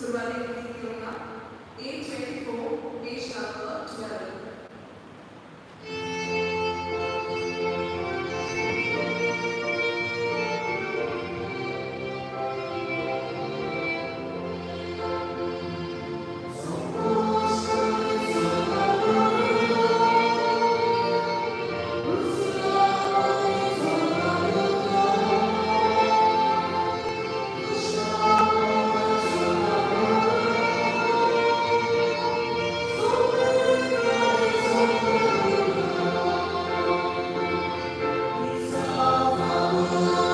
सुरुवातीला किंवा A24 page number 12.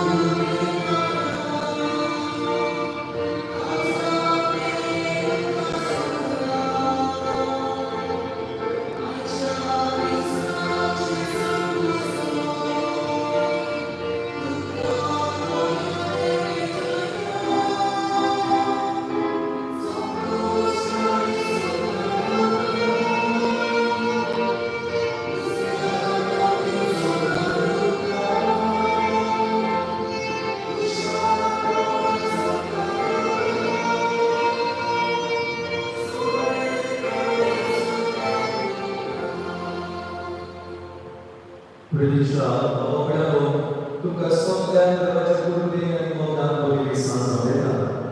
Religião, obrigado. Tu casou dentro da curvinha e montando a lição da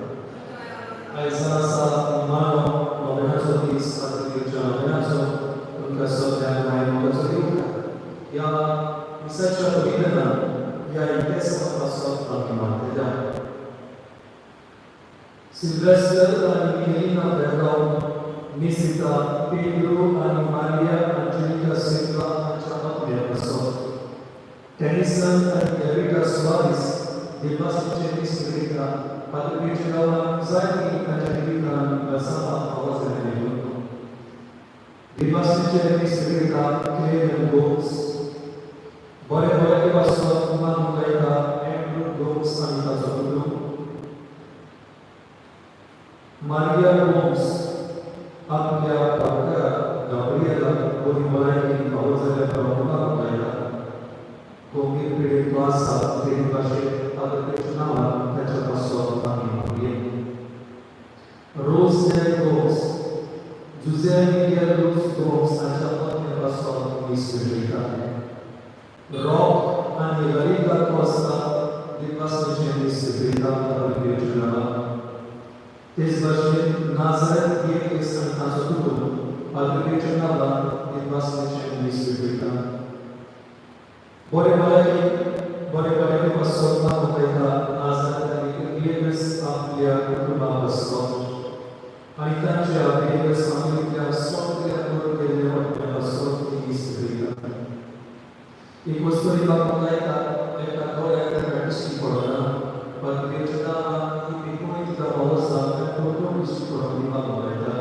Aí sa mano, obrigado di stati religião, tu casou dentro da montando ya misalnya begini ya ini semua pasal bagaimana Sylvester dan Irina Bergau Nisita Pedro dan Maria Angelica Silva Ancamat Berkasot Tennyson and Erika Suarez Dimas Cerita pada bicara Zaini Angelica bersama awas dan Leon Dimas Cerita Claire Gomes boleh pasal umat mereka Andrew Gomes Anita Zabulu Maria Gomes Apia Parker Gabriela Bolivara in Pausele Paroma Maria Komi Piri Plaza Piri Bashe Adaptation Tetra Pasol Tani Maria Rose Gomes Jose Miguel Rose Gomes Ancapat Pasol Misrita Rock and Evarita Costa di Passaggio Misrita Adaptation Tezbaşı Nazareth diye kesin tanıtılı adrenalinla ilmasını düşündüğünde Bore pasokna mukayda Nazareth diye kes ampliya kurma pasok Anitanca diye kes ampliya son diye kur kelime pasok düşündüğünde İkostori mukayda ekta doya terkisi korona Padrejana Ibikoy da Bawasa Todo Iskola Mukayda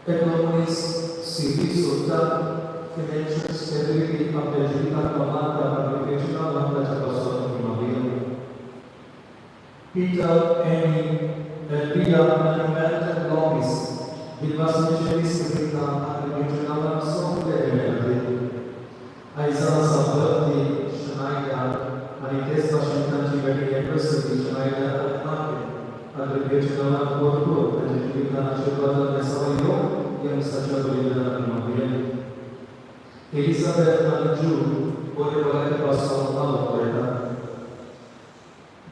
Economics City Sultan Financial Stability Angelica Kamata Padrejana Mukayda Pasok Imamil Peter Annie Elvia Manuel Lopez Bilbasnicheli Sivita Padrejana Pasok Imamil Aizana Sabati Anites Washington University University Chennai Adrenaline Porto Angelica Chevrolet Mesawayo yang saja berbeda dengan Elizabeth Manju boleh pasal Allah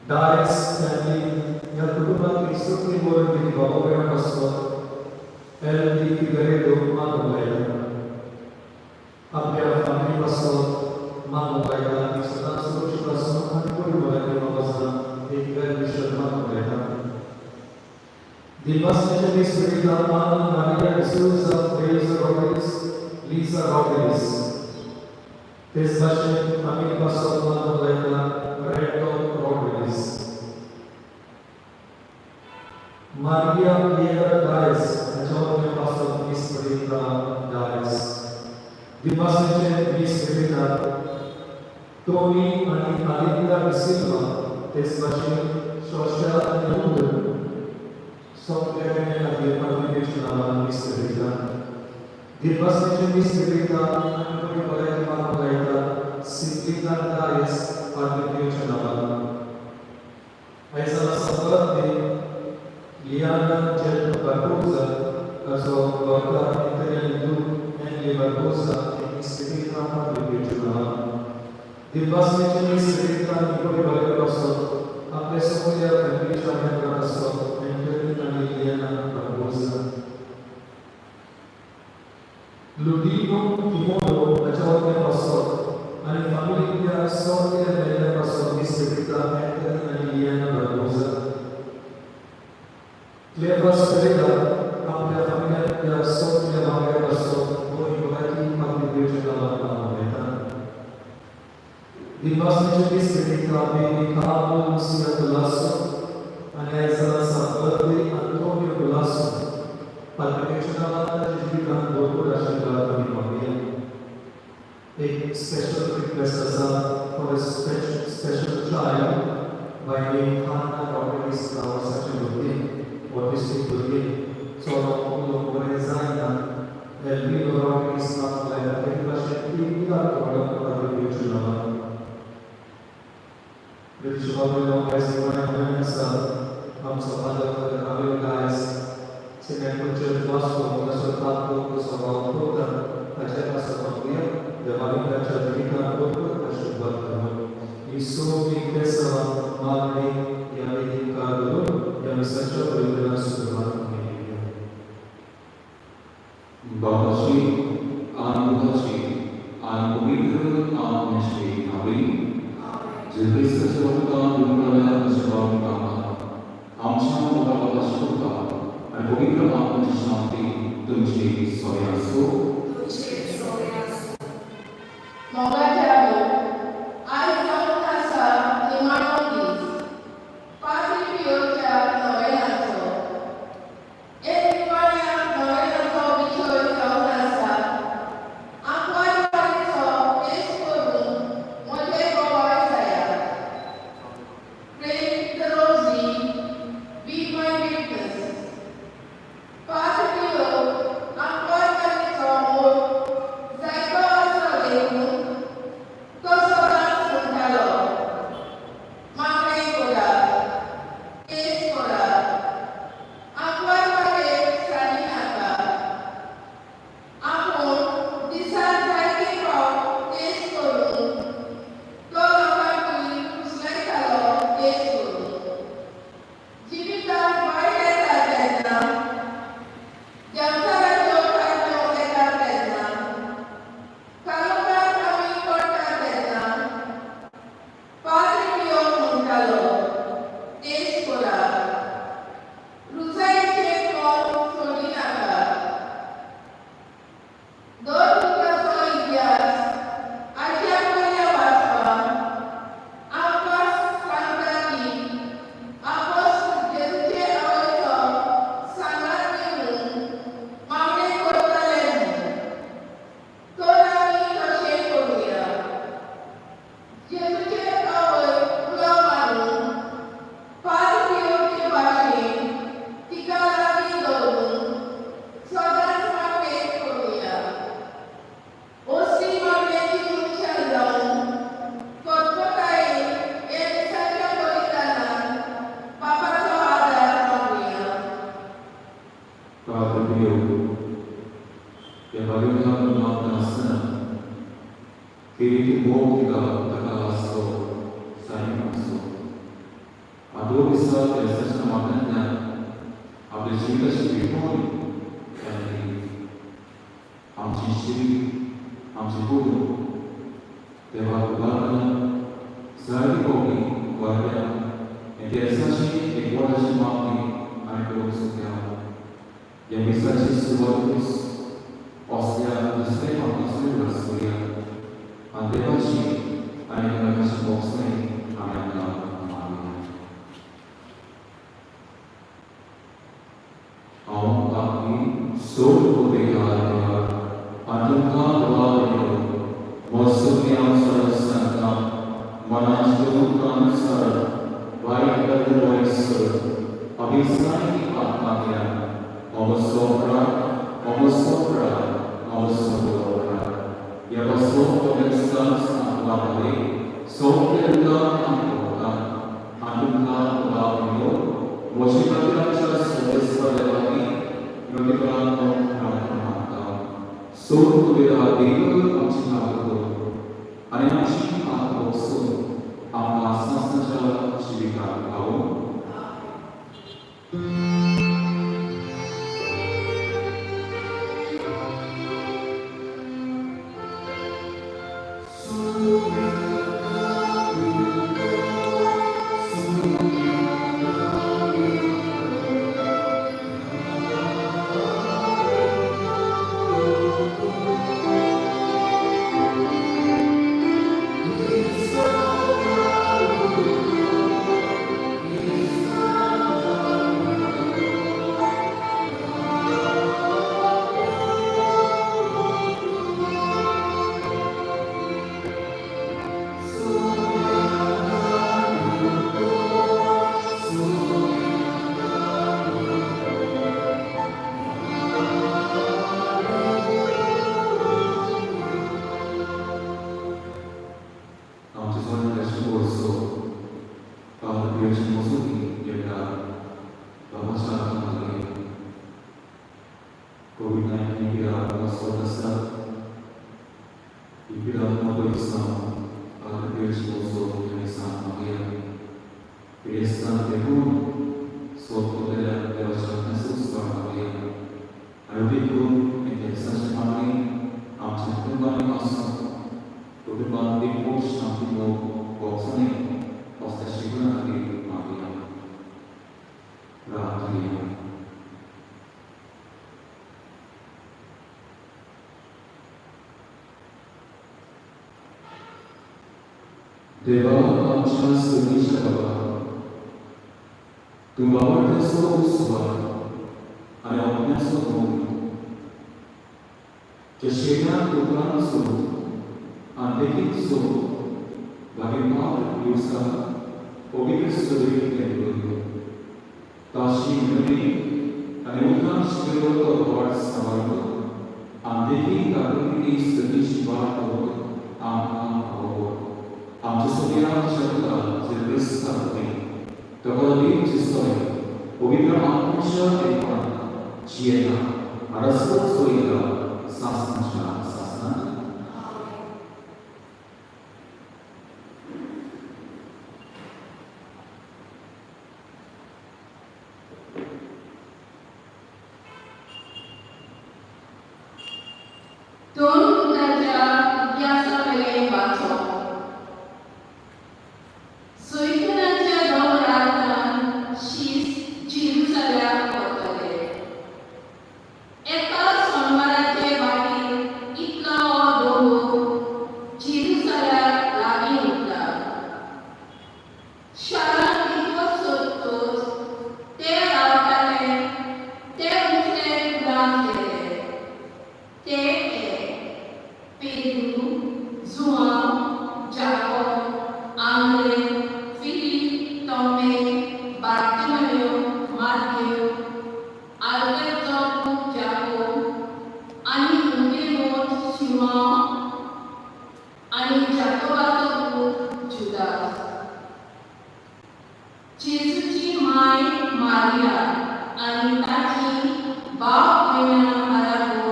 Dice family yang kedua Kristo ni boleh di bawah pasal LD Figueredo boleh Abia family pasal Mangkaya Islam Suci Pasal Boleh Mabasa Ikhwan Bisharma Boleh Dimas Menjadi Cerita Maria Souza Teresa Rodrigues Lisa Rodrigues Tesbashe Family Pasal Boleh Reto Rodrigues Maria Piedra Dias Jawab Pasal Cerita Dias Dimas Menjadi Cerita Tony Alinda Silva, Tesbashe, Social and London, Software and Application Mistrita. Dirbasnice Mistrita, Anthony Paleta Simplita Dias, Application Aisala sabat Liana Jet Barbosa, also Gorka Interelu and Barbosa in Spirita Regional. The Basmichin Spirita Nicola Rosso, a Pesolia and Richard Rosso, and Liana Barbosa. Ludino Timodo, a Jordan Rosso, and Familia Solia and Rosso, Spirita and Liana Barbosa. Clever Spirita, आपल्या familia Solia Maria Rosso, o Nicolati Contribution The Basmichin Spirita may be called Lucia Gulasso, and as a birthday Antonio Gulasso, Palpitational Jivikan Doku Rashida Mimamia. A special request for a special child by name Hannah Rodriguez Sachin autistic Burgi, Solo Morezana, Elvino Rodriguez Nafla, Russian Product which Robert as one of comes of other guys, second church gospel, the Sultan focus of our program, a chapter of the Malinga Chadrika, the Shubha. Is so big vessel, Marley, Yamidi Kadu, Yamisacha, Wilderness, Babaji, Anubaji, Anubidru, Anushri, Abi. Jebisa Shabaka, Dukraya, Shabaka, Amsha, Baba Shabaka, and Bogitra Anushri, Tunchi, Soyasu. 소금보다 네이버를 감칭하고 안에나시 아까워서 아마 사스자 시비가 하고 Dewa Amshas Inishaba Tumawar Teso Uswa Ayamnya Sohom Keshena Tuhan Soh Antekik Soh Bagaimana Yusa Obi Suri Tendu Tashi Muni Ayukan Shiro Award Savardo Antekik Kakuni Sadish Vato Amma Award Amchasogya Shakta Zirvistati Tavali Chisoi Ovitra Atmasha Ekana Chiena Arasat Soida Sasnacha Sasna Don Raja Biasa Bele Bato Soikanatya Domratan Shis Jerusalem Kotale Eka Somarate Baki Itla Domo Jerusalem Lagi Utla Sharan Iko Sotos Te Autale Te Ute Grandele Te Pedro, João, Jacob, André, Filipe, Tomé, Bartolomeu, Mateu, Alberto, Jacob, Ani Umberto, Simão, Ani Jacobato, Judas. Jesus Mãe Maria, Ani Tati, Bau Pena Arago,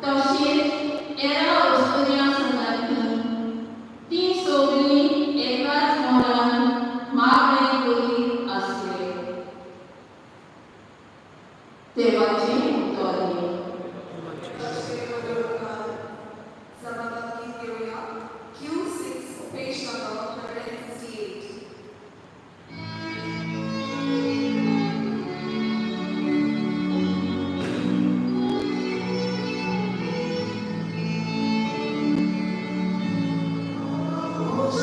Toshit, era Australia Sanati, Tin Sobri, Edward Moran, Margaret Goli, Asre. Tevachi, Tori. Q6, page number 168. Oh,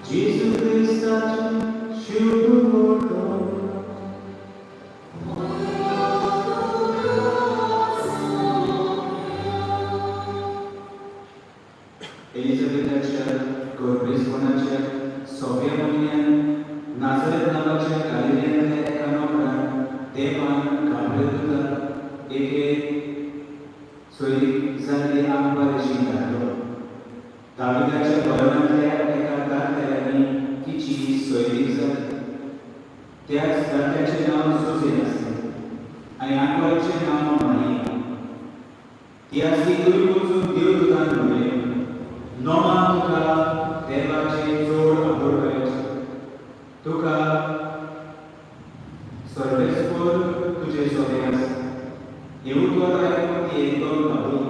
Jesus Christ, शुभ एलिझाबेथाच्या गर्भेसपणाच्या 6व्या म्हयन्यात Nazareth नावाच्या गालिलेंतल्या एका नोकरान देवान घाबरत एके सोयरीक जाल्ली आंग बरेशी धाडलो. दाविदाच्या भवनांतल्या एका दादल्यानी तिची सोयरीक जाली. त्याच दादल्याचें नांव जोसेफ आसलें आनी आंगवाळीचें नांव मारिया. ती आसली तरी वचून देवदूतान म्हणलें, नोमा तुका देवाचे चड आबोरपाचे, तुका सर्वेस्पर तुजे सोबे आसा. हें उतर आयकून ती एकदम घाबरली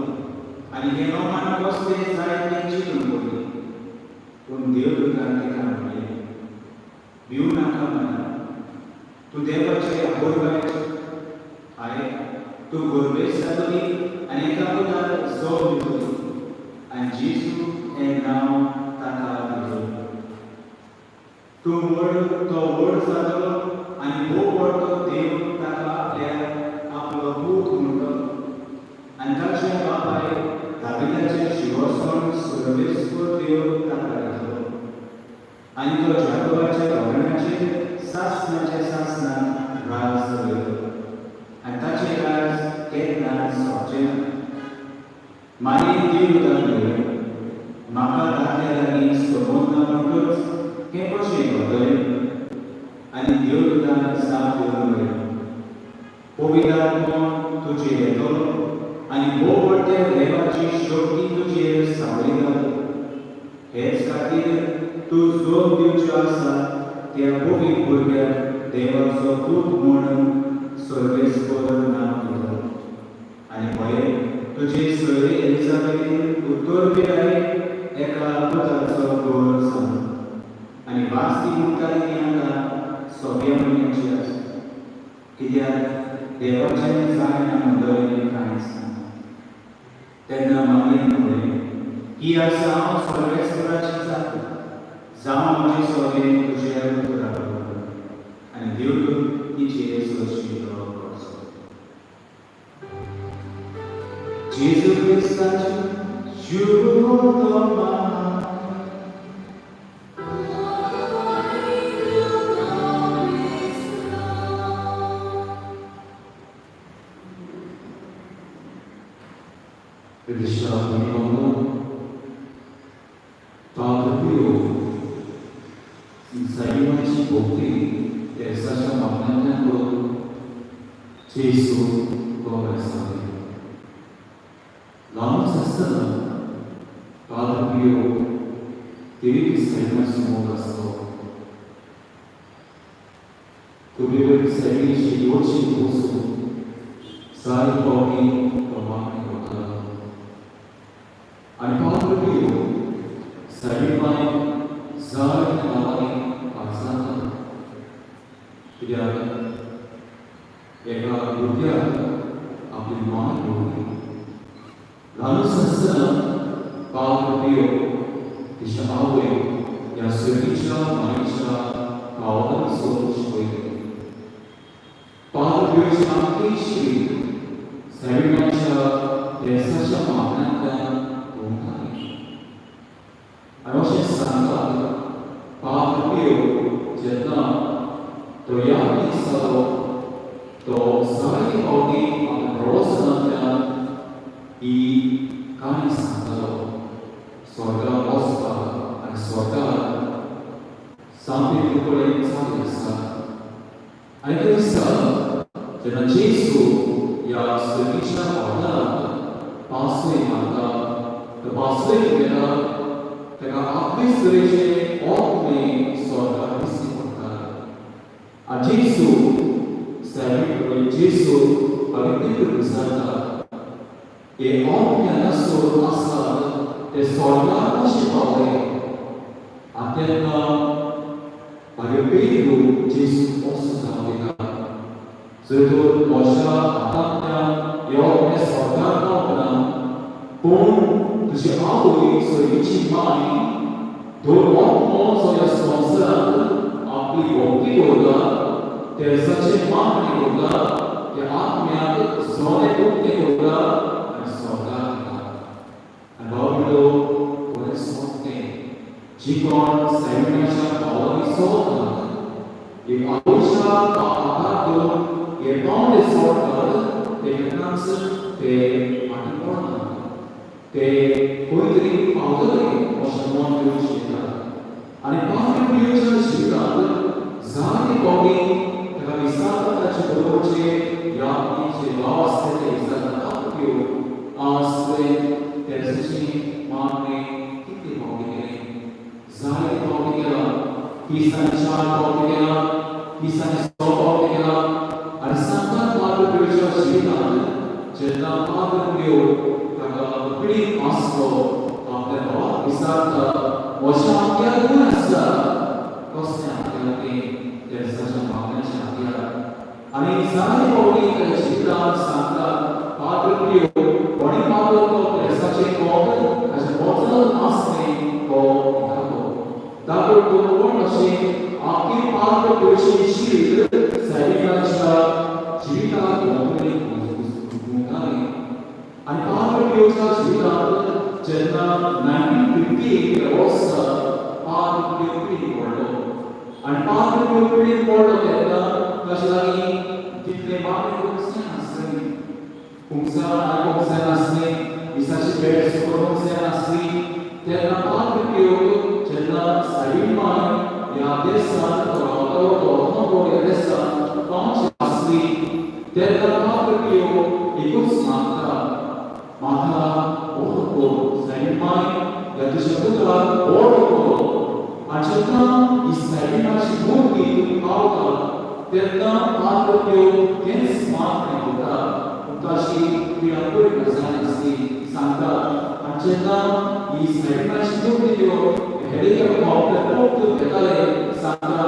आनी हे नोमान कसलें जाय तें चिंतून पडली. पूण देवदूतान तिका म्हणलें, भिवू नाका मना, तूं देवाचे आबोरपाचे. आयक, तूं गर्भेस जातली आनी एका मुलाक जोड दितली आनी जेजू हें नांव ताका दितलें. तो व्हड जातलो आनी भोव व्हडलो देव ताका आपलो पूत म्हणटलो आनी ताचे बापाय दाविदाचें शिंवोसण सर्वेस्पर देव ताका दितलो आनी तो जाकोबाच्या भवनाचेर सासणाचे सासणां राज दवरतलो आनी ताचें राज केन्नाच सोंपचें ना. मागीर देवदूतान म्हणलें, म्हाका दादल्या लागीं संबंद म्हणटच हें कशें घडतलें? आनी देवदूतान जाप दिवन म्हणलें, पवित्र आत्मो तुजेर येतलो आनी भोव व्हडल्या देवाची शक्ती तुजेर सावळी घालतली. हेच खातीर तूं जोग दिवचो आसा त्या पवित्र भुरग्याक देवाचो दूत म्हूण सर्वेस्पर नांव दितलो. आनी पळय, तुजे सोयरी एलिझाबेथीन उत्तर पिरायेक एका पुताचो गोड जालो आनी वास ती म्हणटाली ती आतां 6व्या म्हयन्याची आसा, कित्याक देवाचें जायना म्हणटलें कांयच ना. तेन्ना मागीर म्हणलें, की आसा हांव सर्वेस्पराची जाता, जावं म्हजे सोबे तुजेर उतरालो. आनी देवदूत तिचेर सोंशिल्लो पडचो. जेजू क्रिस्ताची शुभ Zajmować Bóg terzasia magnanego Jesu Bogasawy. Lamu sasana Padre Pio Tiri Zajmować Bogasawy. Kubiły Zajmować się oczy Bosu Zaj Bogi Tomami Boga. Ani Padre Pio Zajmować Zaj Tomami Boga. Tidak Eka Buddha Abdul Mahal Budi Lalu sasana Padre Pio Dishawe yang serisha manisha kawan sochoi Padre Pio Shanti Shri Sarimacha Desasha Magnanda Bungani Arosha Sangha Padre Pio Jatna Toyami Salo To Zai Ogi Rosanatya I Kani Sangalo Sorga Ospa and Sorga Sampai Tukule Sadisa Akhirnya Dengan Yesus yang sekitar orang Pasai mata Pasai kita Dengan habis dari orang ini Sorga isi Yesus, saya berkata Yesus paling berbesar. Ia orang yang nasur asal dari sorga masih boleh. Akhirnya pada Pedro Yesus masuk dalam kita. Setelah Moshe ataknya yang sorga kau pun tujuh awal sesuai cimai दोन मोठमोठो संवसारांत आपली भोवती दवरता ते सचे मागणी करता ते आत्म्याक सोने उक्ती करता आनी स्वर्गाक येता आनी बाबडो बरें सोंपतें जी कोण सैन्याच्या भावांनी सोडतात एक आयुष्या आकार घेवन हे पावले सोडतात ते केन्नाच ते फाटीं पडना ते खंय तरी पावतले अशें मन घेवचें येता आनी पावले पिवच्या जिवितांत जायते फावटी ताका विसरता ताचे बरोबरचे यादीचे भाव आसले ते विसरता त्यो आज तेची मागणी कितले फावटी केली जायते फावटी केला किसांनी 4 फावटी केला किसांनी 6 फावटी केला आनी सांगतात पावले पिवच्या जिवितांत जेन्ना पावले पिव ताका पिडीत आसलो आपल्या भावाक विसरता अशें आपल्याक कोण आसता कसलें आपल्याक तें ताच्या भावनाचें आपल्याक आनी जायते फावटी ताच्या जिवितांत सांगतात पावले पिव कोणी पावलो तो प्रेसाचें कोण ताच्या बोचांत आसलें तो विधातो तातूंत तो कोण अशें आपली पावले पिवची शीर सैनिकाच्या जिवितांत भोंवतणी घुमताली आनी पावले पिवच्या जिवितांत जेन्ना 1958 वर्सा पावले पिव पिडीत पडलो आनी पावले पिव पिडीत पडलो तेन्ना ताचे लागीं तितले मागणी करूंक नासली कुंगसां नासली विसाची भेट करूंक नासली तेन्ना पावले पिव जेन्ना सायबीण ह्या देशांत रावतालो ह्या देशांत पावची आसली तेन्ना पावले पिव एकूच मागता म्हाका ओळखो सायबीण ह्या देशाच्या पुत्राक ओळखो आनी जेन्ना ही सायबीणाची मुर्ती पावता तेन्ना पावले पिव तेंच मागणी करता ताची पिडापडी गजाल आसली सांगता आनी जेन्ना ही सायबीणाची मुर्ती त्यो हेलिकॉप्टर पोर्तून येताले सांगता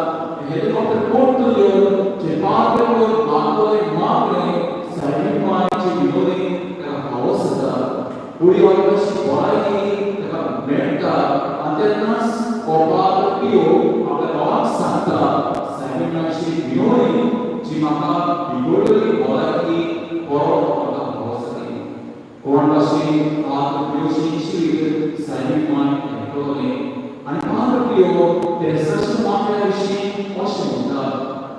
हेलिकॉप्टर पोर्तून येवन जे पावले पिव मागले सायबीण मांयची विनोदी ताका हावस जाता फुडें वचपाची भलायकी ताका मेळटा आनी तेन्नाच हो पावले पिव आपल्या भावाक सांगता सायबीणाची विनोदी जी म्हाका बिगडली भलायकी बरो म्हाका हावस जाली कोण भाशेन पावले पिवची शीर सायबीण मांय आयकलोलें आनी पावले पिव तेरेसाच्या मागण्या विशीं अशें म्हणटा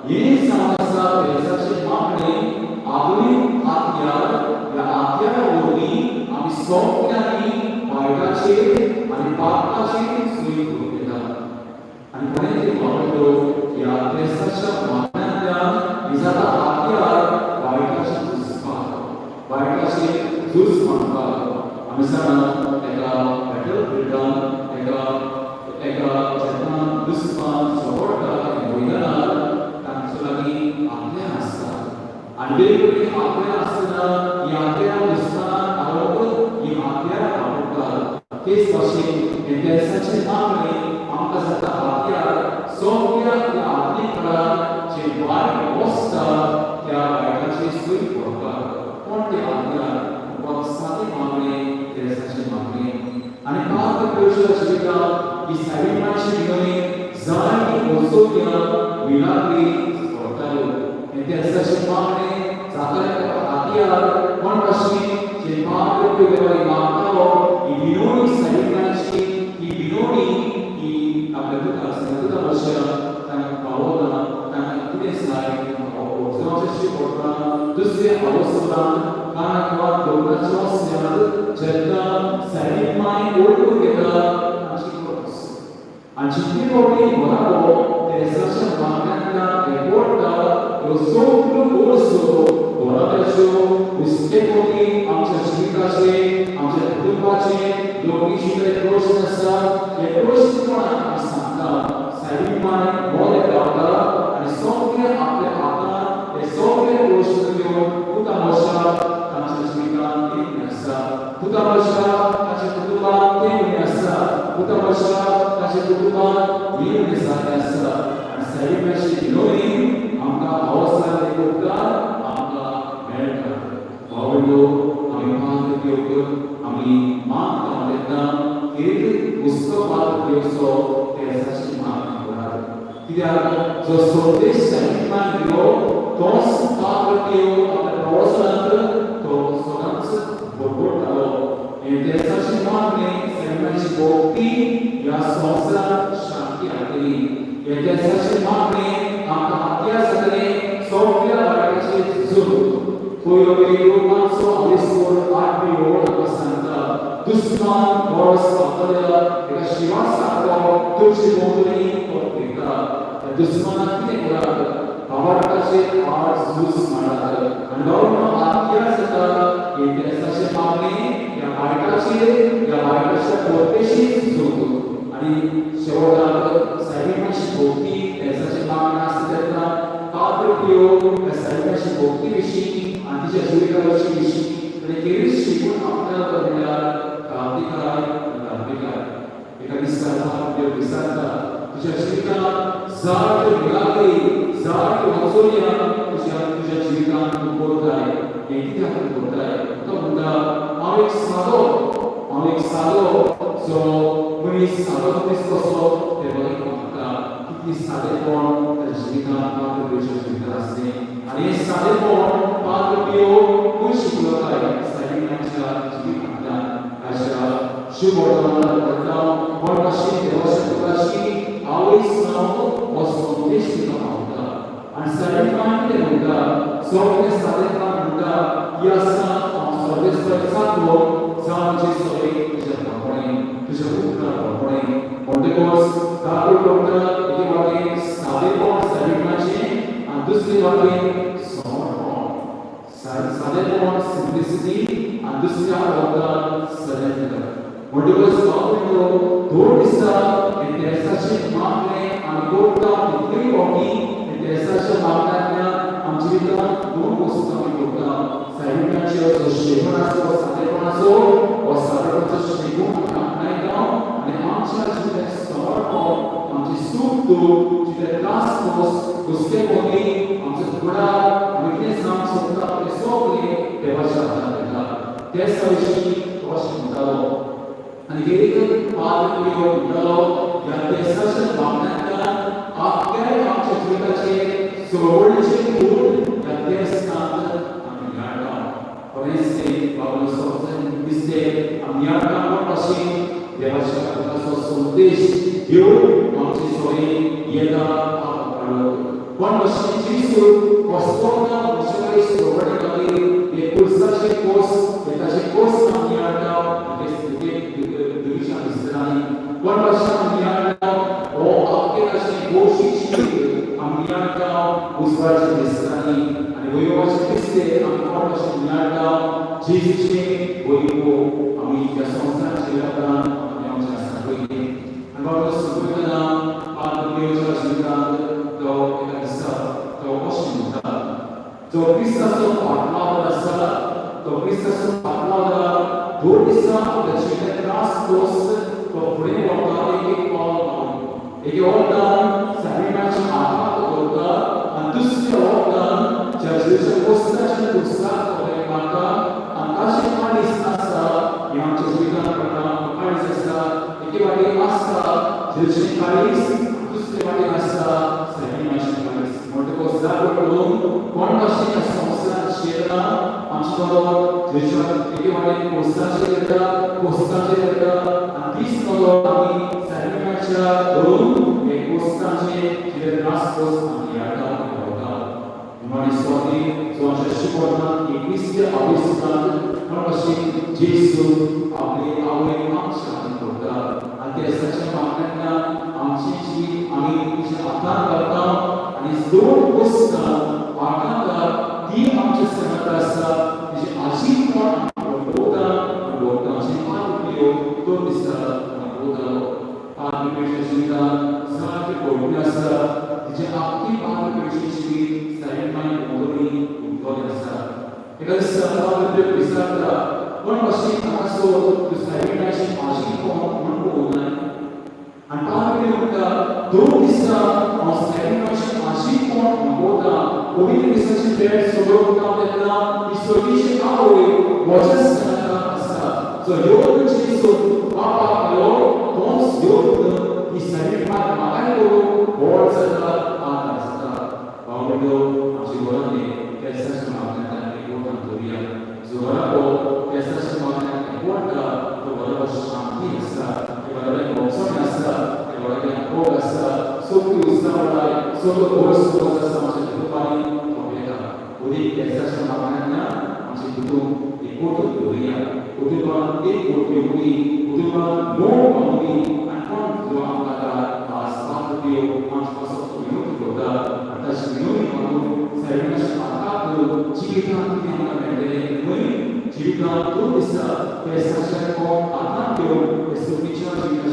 हें जावन आसा तेरेसाची मागणी आपली आत्यार ह्या आत्यारा वरवीं आमी सगळ्यांनी वायटाचेर आनी पापाचेर सूय करूंक येता आनी कोणें तरी म्हणटलो ह्या तेरेसाच्या मागण्यांतल्यान ही जाता आत्यार वायटाचेर झुजपाक वायटाचेर झूज मारपाक आमी जाणा एका बॅटलफिल्डान एका जेन्ना दुस्मान झगडटा मैदानार तांचे लागीं आत्यार आसता आनी वेगवेगळी आत्यार आसतना ही आत्यार दुस्मानाक आरोप ही आत्यार आवडटा तेच भाशेन हे देशाची मागणी आमकां जाता आत्यार सगळ्या ह्या आत्मीकाराक जे वायट वसता त्या वायटाची सूय पडपाक कोण ते आत्यार सादी मागणी देशाची मागणी आनी पावले पिवच्या जिवितांत ही सायबीणाची विनोदी जायती वस्तूंतल्यान विलागली सोडटाल्यो हे देशाची मागणी जाताले आत्यार कोण भाशेन जे पावले पिव देवाक मागतालो ही विनोदी सायबीणाची ही विनोदी ही आपल्या दुता भाशेन तांकां पावना तांकां कितें जाय वचपाचें पडटा दुसरे अवस्थांत कानाक दोनाच्या वस्त्यांत जेन्ना सायबीण मांय ओळखून घेता तांची खोस आनी जितली फावटी घराको तेरेसाच्या मागण्यांतल्यान एकवटता ह्यो सगळ्यो गोरसो घराब्याच्यो हुस्केपोटी आमच्या जिविताचे आमच्या कुटुंबाचे लोकीचे कितें प्रश्न आसा हे प्रश्न कोणाक आमी सांगता सायबीण मांय मोले रावता आनी सगळे आपल्या हातांत हे सगळे प्रश्न घेवन तुका म्हज्या तांच्या जिवितांत येवनी आसा तुका म्हज्या ताच्या कुटुंबांत येवनी आसा तुका म्हज्या ताच्या कुटुंबांत येवनी जाल्लें आसा आनी सायबीणाची विनोदी आमकां हवसार एक उपकार आमकां मेळटा भावंडो आमी पावले पिव आमी मागता तेन्ना एक पुस्तकात घेवचो ते साची मागणी करात कित्याक जो संदेश सांगितला दिलो तोच पात्रयो आपल्या प्रवासांत तो सदांच भरभरतालो हे ते साची मागणी सैमाची भोवती ह्या संवसारात शांती हाडटली हे ते साची मागणी आमकां आत्या जातले सगळ्या वाटाचे झूज पयलो माणसो आविस्कोर आठवी ओळ आमकां सांगता दुस्मान वर्स आपल्याला एका शिवा सारको तुळशी भोंवतणी पळयता त्या दुस्मानाक कितें करात आवारताचे आड झूज मारतात आनी लोक आत्या जाता हे देशाचे मागणी ह्या वायटाच्या पोरतेशी झूज आनी शेवटाक सायबिणाची भोवती देशाचे मागणी आसता तेन्ना पात्रपियो ह्या सायबिणाची भोवती विशीं आनी तिच्या जिविताविशीं विशीं आनी केरीच शिकून आपल्याला म्हणल्यार क्रांतिकार धार्मिकार एका दिसाक देव विचारता तुज्या जिवितांत जाय त्यो मिलाग्री जाय त्यो वचोल्या तुज्या जिवितांत तूं करताय हें कित्याक तूं करताय तो म्हणटा हांव एक सादो जो मनीस सादो मनीस कसो ते बरें म्हाका कितली सादेपण त्या जिवितांत पात्रपियोच्या जिवितांत आसलें आनी हें सादेपण पात्रपियो खूब शिकलो काय सायबिणाच्या जिवितांतल्यान अशा शुभ वर्तमानांत करता पण अशी देवाच्या पुराची आवयस नांव हो संदेश तिका पावता आनी सायबिणान कितें म्हणटा सगळें सादेपणान म्हणटा की आसा हांव सर्वेस्पर जातलो जावन जे सगळें तुज्या भावपणे तुज्या उपकार भावपणे म्हणटकच दाखोवन डॉक्टर एके वाटेन सादेपण सायबिणाचें आनी दुसरे वाटेन सादेपण सिंप्लिसिटी आनी दुसऱ्या वाटेन सरेंडर म्हणटकच हांव दोन दिसा हे देशाचें मागणें आनी करता तितली फावटी हे देशाच्या मागण्यांतल्यान आमच्या जिवितांत दोन वस्तू आमी करता सायबिणाचो जो शेवण आसा तो सादेपणाचो हो सादेपणाचो शेवण आमी आपणायता आनी आमच्या जिविताचें समर्पण आमची सूख दूख जितले त्रास घुसखेपणी आमचो फुडार आमी कितें सांग सोदता ते सगळें देवाच्या हातांत दिता तेच विशीं तो अशें म्हणटालो आनी एक पात्रपियो म्हणटालो ह्या देशाच्या मागण्यांतल्यान आख्या आमच्या जिविताचेर चळवळीचें खूण ह्या देशांत आमी हाडटा बरेंचशें बाबलो सगळें दिसते आमी हाडटा पण अशें देवाच्या हाताचो संदेश घेवन आमची सगळीं येता पण अशें चिंतून वस्तोना मिशनरी चळवळी एक पुरसाचे कोर्स आमी हाडटा दुरीच्या दिसतानी पण अशें आमी हाडटा हो आख्खे अशें गोशीची आमी हाडटा उजवाच्या दिसतानी आनी वैभवाचे दिसते आमी पण अशें हाडटा जेजूचें वैभव आमी ह्या संवसारांत जियेतात आनी आमच्या सांगपैकी आनी बाबा सगळ्यांना पात्रपियोच्या जिवितांत तो एका दिसा तो अशें म्हणटा जो क्रिस्ताचो फाटलावाद आसा तो क्रिस्ताचो फाटलावाद दोन दिसा आपल्या जिवितांत त्रास दोस तो फुडें वता एक पावल मारून एक वखदान सायबिणाच्या हातांत दवरता आनी दुसऱ्या वखदान जेजूच्या पोस्ताच्या दुसऱ्याक फुडें मारता आनी ताचें काळीज आसता हें आमच्या जिवितांत घडटा काळीज आसता एके वाटेन आसता जेजूचें काळीज दुसरे वाटेन आसता सायबिणाचें काळीज म्हणटकच जागो करून कोण अशें ह्या संवसारांत शिरना आमचो नदो जेजूच्या एके वाटेन पोस्ताचेर येता पोस्ताचेर येता आनी तीच नदो आमी सायबिणाच्या धरून हे पोस्ताचेर कितें त्रास दोस आमी हाडटा भोंवता निमाणी स्वाती जो आमच्या शिकवणांत 21 आविस्तांत पण अशें जेजू आपली आवय आमच्या हातांत करता आनी त्या देशाच्या मागण्यांतल्यान आमची जी आमी तुज्या हातांत घालता आनी दोन वस्तां वाटांता ती आमच्या सनात आसा तिची आशीर्वाद आमी भोगता अशें पात्रपियो दोन दिसा आमी भोगतालो पात्रपियोच्या जिवितांत सारकी भोगणी आसा तिचे आख्खी पात्रपियोची जिवीत सायबिणान भोगणी उद्भवली आसा एका दिसा पात्रपियो विचारता पण अशें म्हाका सोद तूं सायबिणाची आशीर्वाद म्हूण भोगनाय आनी पात्रपियो म्हणटा दोन दिसा हांव सायबिणाची आशीर्वाद भोगता पवित्र दिसाची भेट सोडोवंक तेन्ना ही सगळीशी आवय म्हज्या सनात आसा जो योग जेजू बापाक आयलो तोच solo bolso cosa sama domani mereka udah biasa sama maknanya masih butuh ikut dunia butuh ikut yuri butuh mau mengikuti akan doa kata asal dia masuk masuk minum juga atas minum malu saya masih akak cerita yang mengenai ini cerita tu bisa biasa saya akan dia bicara dengan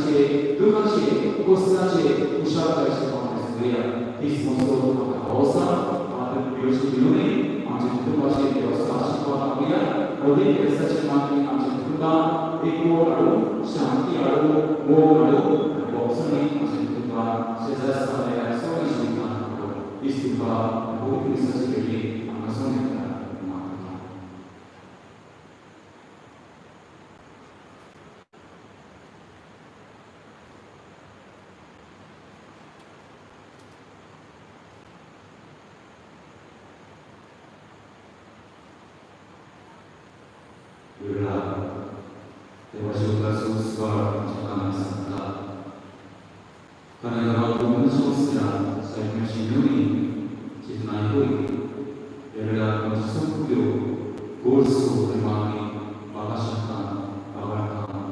Tuhan sih kuasa sih usaha dari dia Kristus kawasan atau biasa ini macam itu masih biasa sekolah dia oleh biasa cuma macam itu kan ikut lalu shanti lalu mau lalu bosan ini macam itu kan saya saya sorry juga istighfar bukan bisa sendiri langsung kita termasuk kasus suara pencemaran serta karena kalau tuhan sosial saya masih duni cita itu adalah masuk ke kursus bermaki maka syaitan akan Tuhan.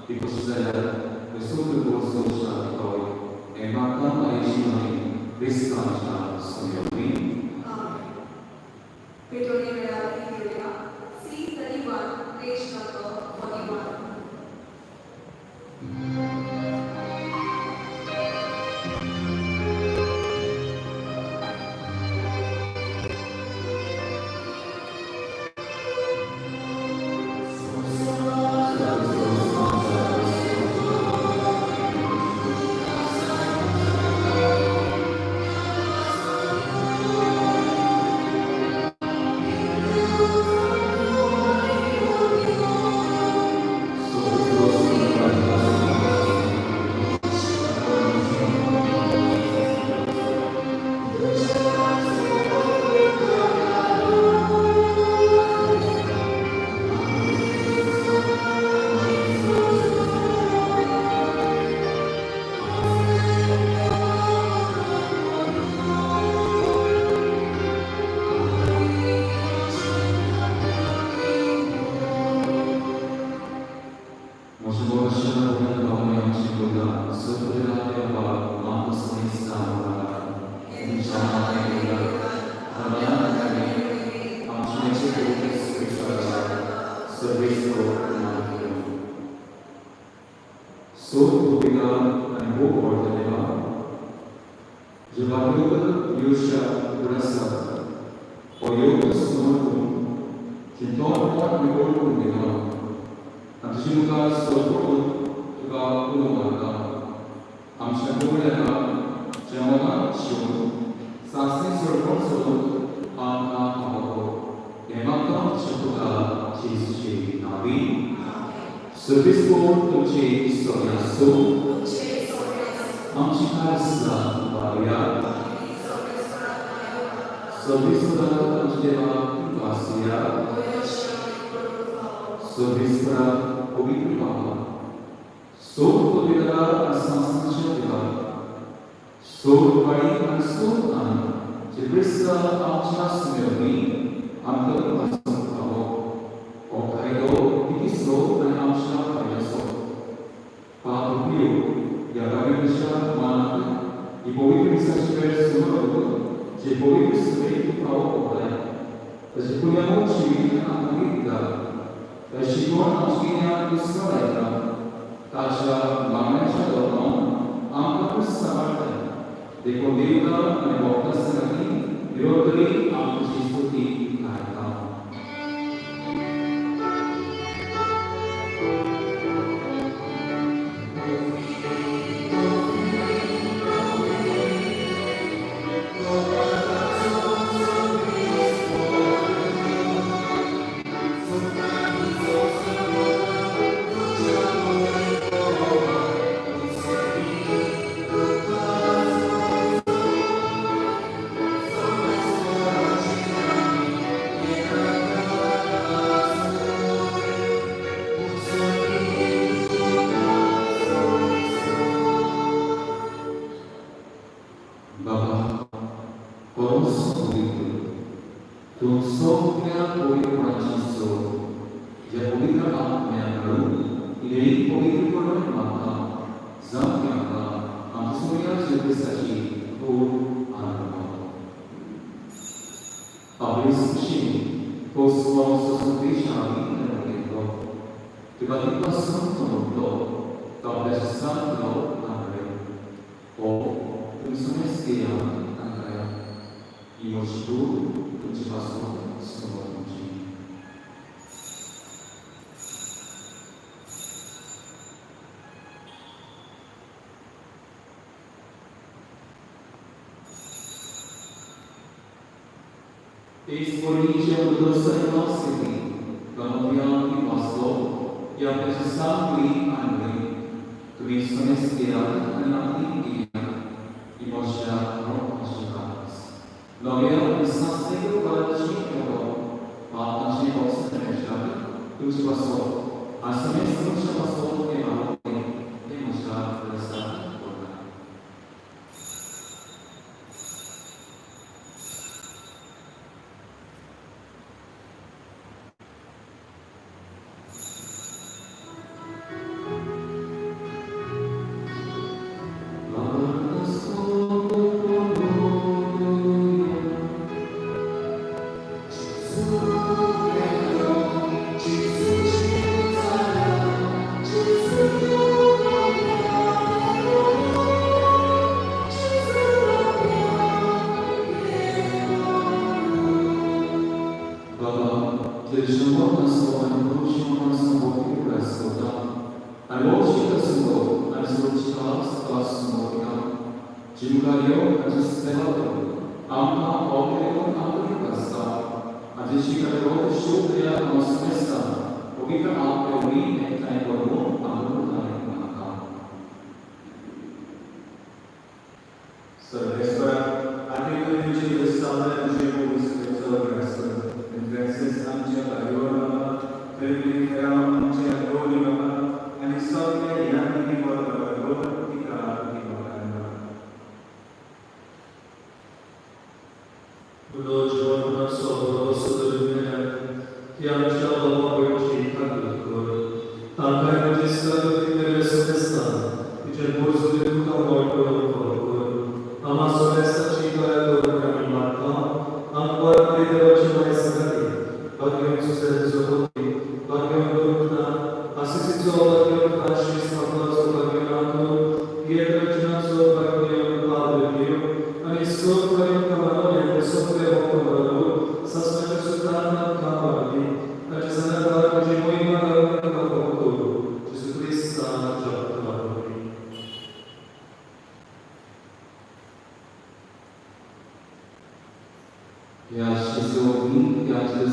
Because 사자 성령님 Petronella Emilia, C31, page number 41.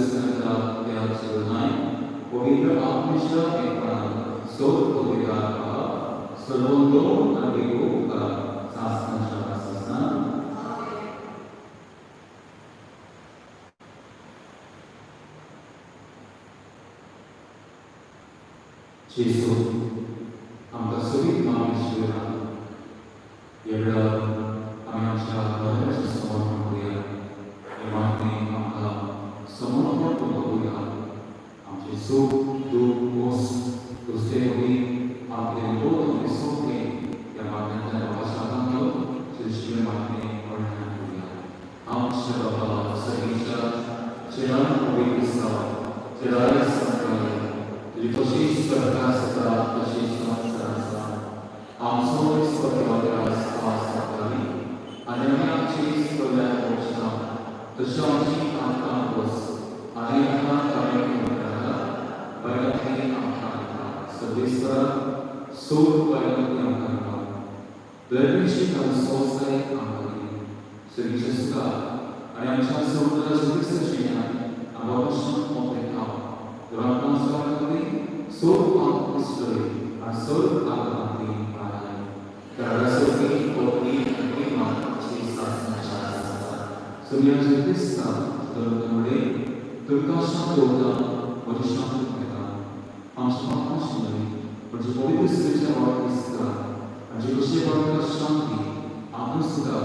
Santa yang sebenarnya, pokoknya aku bisa ikhwan, so pokoknya sebelum nanti buka sasana sasana. Yesus, angkat sulit manusia, ialah yang siapa semua manusia, yang angkat semua manusia, Yesus Tuhan, Tuhan Apa yang Tuhan Yesus yang akan pasangan itu sesuai dengan orang yang siapa sehingga jalan bisa jalan sampai di posisi berkasta posisi serasa amsul seperti wadah sekali adanya ciri sebelah usaha tersanji akan bos adanya kami berada banyak ini akan sebesar sur banyak yang akan lebih dan selesai akan sehingga suka adanya sur dan sebesarnya apa pun mereka dalam masalah ini sur akan istri sur akan mati pada karena seperti kopi lima sisa Sebenarnya kita dalam mulai terkasih doa bersyukur mereka, amsal sendiri berjumpa secara organisasi, jika siapa tersanti, aku suka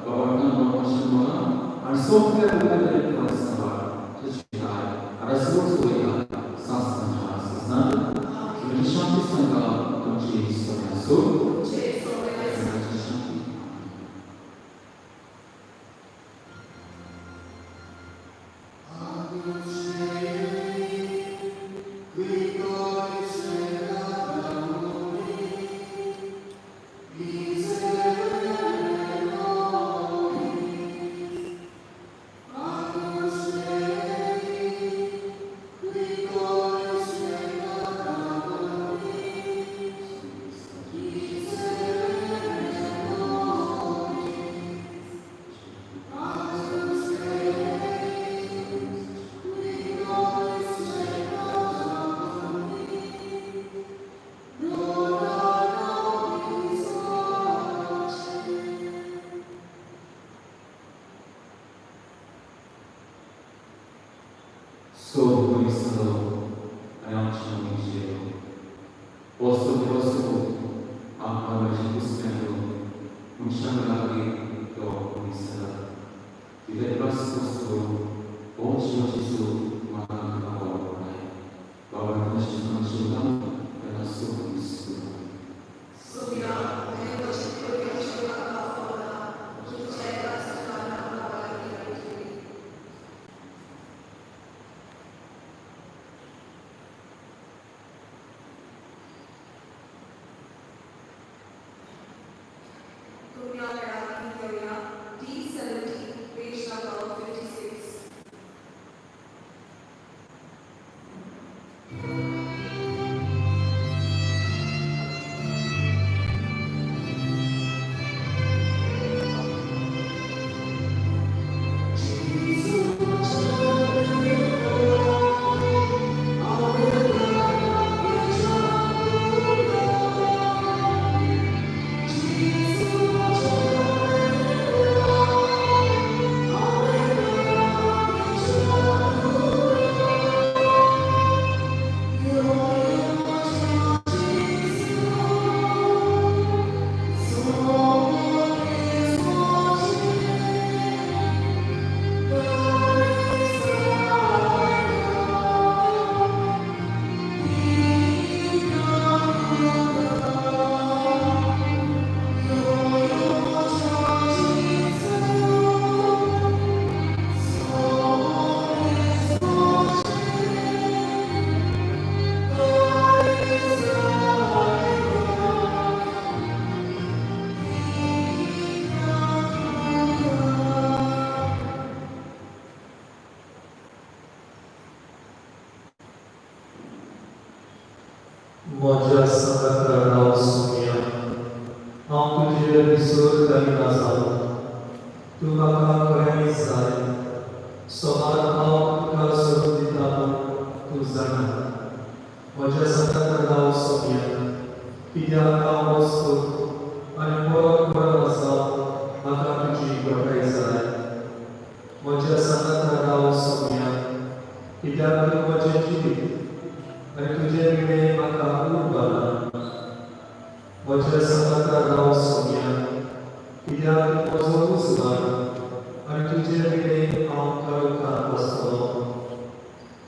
bahwa nama semua, ansopnya bukan dari perasaan, sesuai ada sesuatu sasana sasana, bersyukur sangka kunci sesuatu. Sou conhecedor, ayam chamam de posso apa yang disebut mensyangkai do conhecedor. Tidak posso onde Jesus makan kau bahwa Yesus mensulam dan masuk Yesus. Sudah, saya bersyukur yang sudah kau saya rasakan apa lagi dari diri. Dunia Merah Indonesia D70 page number 56. Moja Santa Sumia, ao dia absurdo da invasão, tu macaco realizai, somar ao caso म्हज्या संतांच्या नांव सोंपया कित्याक हांव वचतों आनी परत परत वचप म्हाका तुजी घोटाय जाय म्हज्या संतांच्या नांव सोंपया कित्याक तूं म्हजें जिवीत आनी तुजे विणे म्हाका उरबाला म्हज्या संतांच्या नांव सोंपया कित्याक तूं म्हजो उजवाड आनी तुजे विणे हांव काळोखांत बसतलों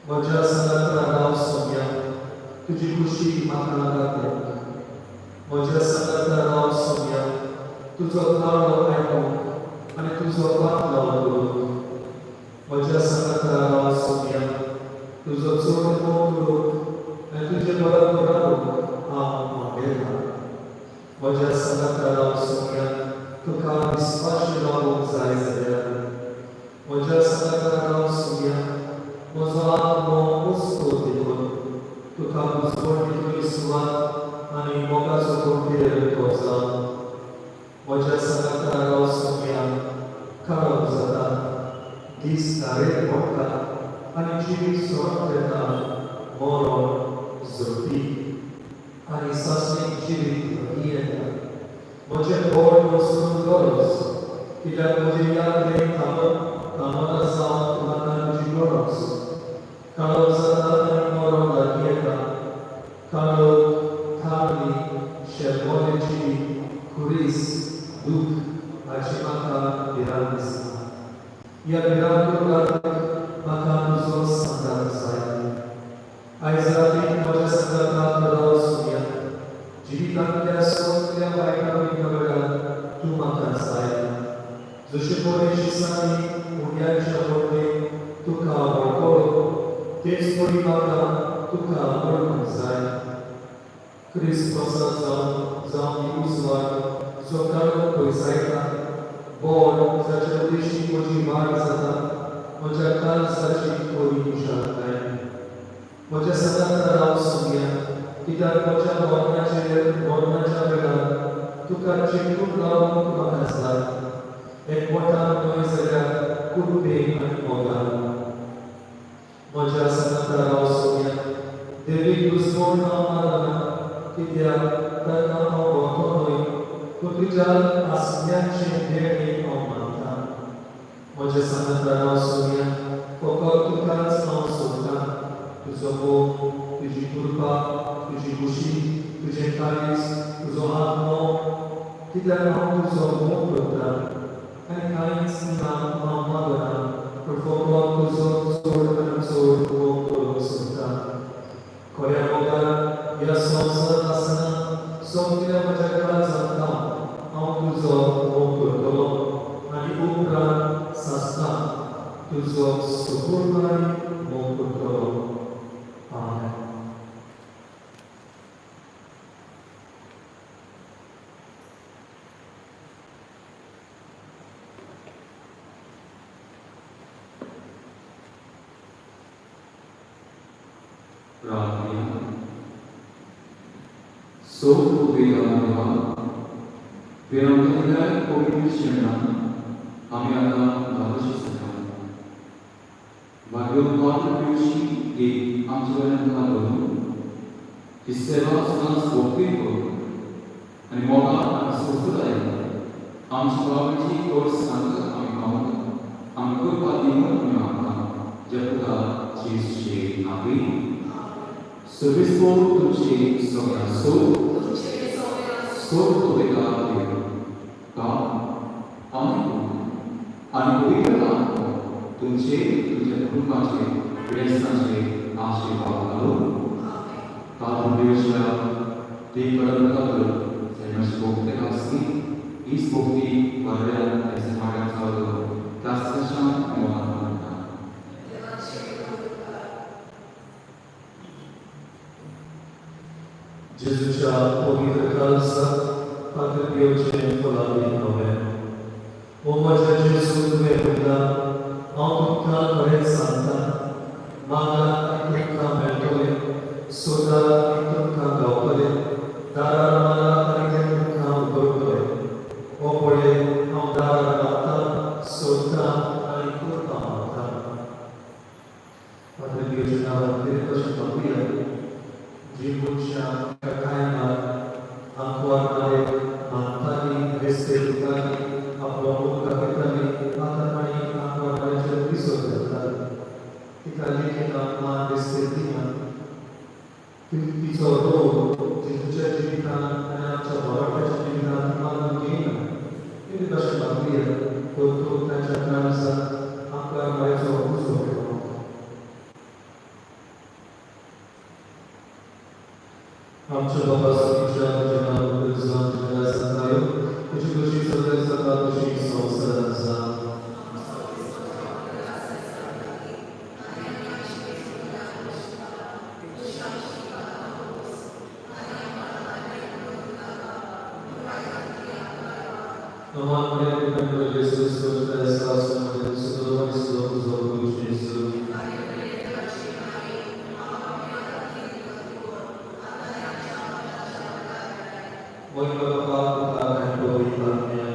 म्हज्या संतांच्या नांव सोंपया तुजी खुशी म्हाका दाखोवंक म्हज्या संतांच्या नांव सोंपया तुजो काळो आयकूंक आनी तुजो पातलो करूंक म्हज्या संतांच्या नांव सोंपया तुजो चड मोग करूंक आनी तुजे बरोबर रावूंक हांव मागयतां म्हज्या संतांच्या नांव सोंपया तुका विस्वाशी रावूंक जाय जाल्यार म्हज्या संतांच्या नांव सोंपया म्हजो आत्मो वचतो देखून तुका बुजवणीची सुवात आनी मोगाचो कोंडेर तो जावं म्हज्या संतांच्या नांव सोंपया काळोख जाता दीस धारेक पडटा आनी जिवीत सोडून येता मरण झोपी आनी सासणेक जिवीत येता म्हजें बोड वचून गरज कित्याक म्हजी याद थांबना जावन म्हाका तुजी गरज काळोख जाता आनी मरण लागीं येता काळोख थांबली शेरवोलें जिवीत खुरीस दूख हाची म्हाका भिरांत दिसता ह्या भिरांत म्हाका तुजो संतान जाय आयज राती म्हज्या संतानाक नांव सोंपया जिवितांतल्या सगळ्या वायटा वेळार तूं म्हाका जाय जशें पळय दिसांनी उड्यांच्या पडले तुका वळखलो तेच पळय म्हाका तुका वळखूंक जाय क्रिस्मसाक जावं उजवाड जो काळोख पयसायता बोड जाच्या उदेशी म्हजी वाड जाता म्हज्या काळजाची कोरी कुशालकाय म्हज्या संतांच्या नांव सोंपया कित्याक म्हज्या मरणाच्या वेळार तुका चिंतून रावूंक म्हाका जाय एकवटान न्हय जाल्यार कुडबेन आनी मोगान म्हज्या संतांच्या नांव सोंपया देवीक दुस्मण हांव मारना कित्याक ताका हांव भोंवतो न्हय पूण तुज्या आसल्याचे देणी हांव मानतां म्हज्या संतांच्या नांव सोंपया फकत तुकाच हांव सोदतां तुजो मोग तुजी कृपा तुजी खुशी तुजें काळीज तुजो आत्मो कित्याक हांव तुजो मोग करतां आनी कांयच ना हांव मागना पूण फकत तुजो चड आनी चड मोग करूंक सोदतां खऱ्या मोगान ह्या संवसारांत आसतना सगळ्या म्हज्या काळजांत हांव तुजो मोग करतलो आनी उपरांत सासता तुजो सुपूर्णपणान मोग करतलो आमेन प्रार्थना सोपविला विरंगल्या पवित्र शेणान आमी आतां धावशी सकाळ भाग्योत्पादन दिवशी एक आमचे वेळान घालून ही सेवा सदांच भोगती करून आनी मोगान आनी सुखदाय आमची बाबाची कोर्स सांगत आमी पावून आमकां कृपा दिवन आमी मागता जगता चीजचे नावी Sobispo tuci soya so to beka ka ani beka तुझे कुटुंबाचे प्रेसाचे आशीर्वाद घालो कालुडेशला ते कडक काल सेमस भोगते कास्ती इस भोगती वरदान ऐसे मार्ग चालू तास्कशान मोहन जेजूच्या पवित्र काळजात पात्र पिवचे फलादी नवे ओ म्हज्या जेजू तुवें म्हणटा हांव तुका खरें सांगता मागात आनी तुमकां मेळटलें सोदात आनी तुमकां गावतलें दारार मारात आनी तें तुमकां उगडटलें ओ पळय हांव दारार मारतां सोदतां आनी करपाक मागतां पात्र पिवचे नांवान कितें कशें मागुया Ti sono ti c'è di tanto c'è di tanto mano di quindi lascia la via con tutta la casa anche a mai sono uso आमच्या बापाच्या जनावर जाणला सतायो तुझी गोष्टी सदैव सदा तुझी संसाराचा Amare pentru Iisus Hristos, Sfântul Sfântul Sfântul Iisus. Voi vă fac în părintania.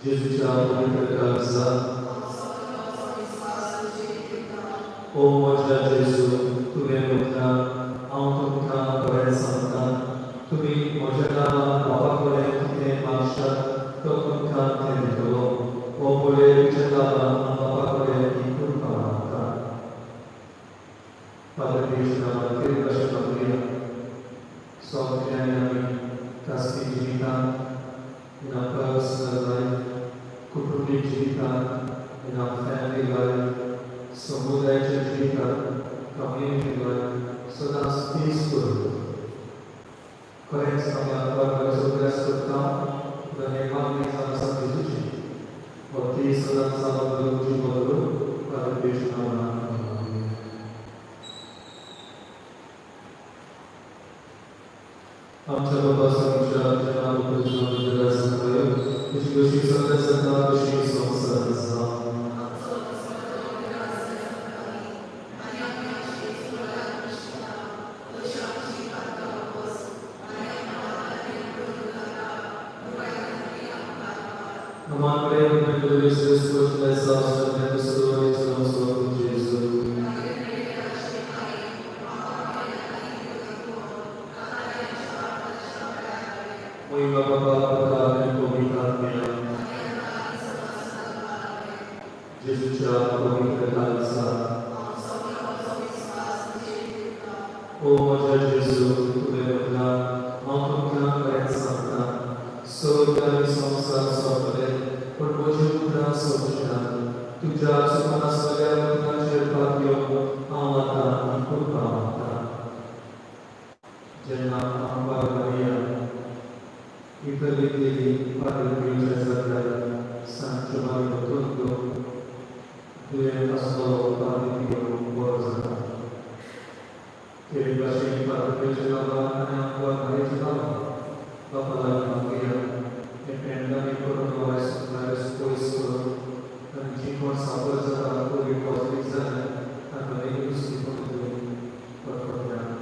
Gesù ci ha voluto casa. O Moja Gesù, tu mi hai voluto, autoca per santa. Tu mi mojala baba corrente marcia, tocco cante metolo. O volere celava baba corrente curvata. Padre Krishna, Matilda Shivadriya. Software castigita in our personal life, Kupurvijita in our family life, Samudajita, community life, so that's peaceful. Correct some of our progress would come, the name of the Samsatizuchi, or peace of the Samadaluji Balu, Padre Krishna. आमच्या बापाच्या जनावर तुझ्या सतायो तुझी गोष्टी सदैव सदा तुझी संसाराचा Amare pentru Iisus Hristos, Sfântul Sfântul Iisus. Voi vă fac în comunitatea. Gesù ci ha voluto casa. O Moja Gesù, tu mi hai voluto, autoca per santa. Soglia sonsa sopra, por mojutra sopra. Tu già supana soglia cer patio, amata curvata. Jena Maria. Italy, Padre Princesa, San Giovanni Rotondo, due Pastor Padre Pio Borza, che ringraziamo Padre Princesa, Anna Regina, la Padre Maria, e prenda il corono a esplorare su questo, per il cibo sapore da cui posizione, a noi che si può dire, per fortuna.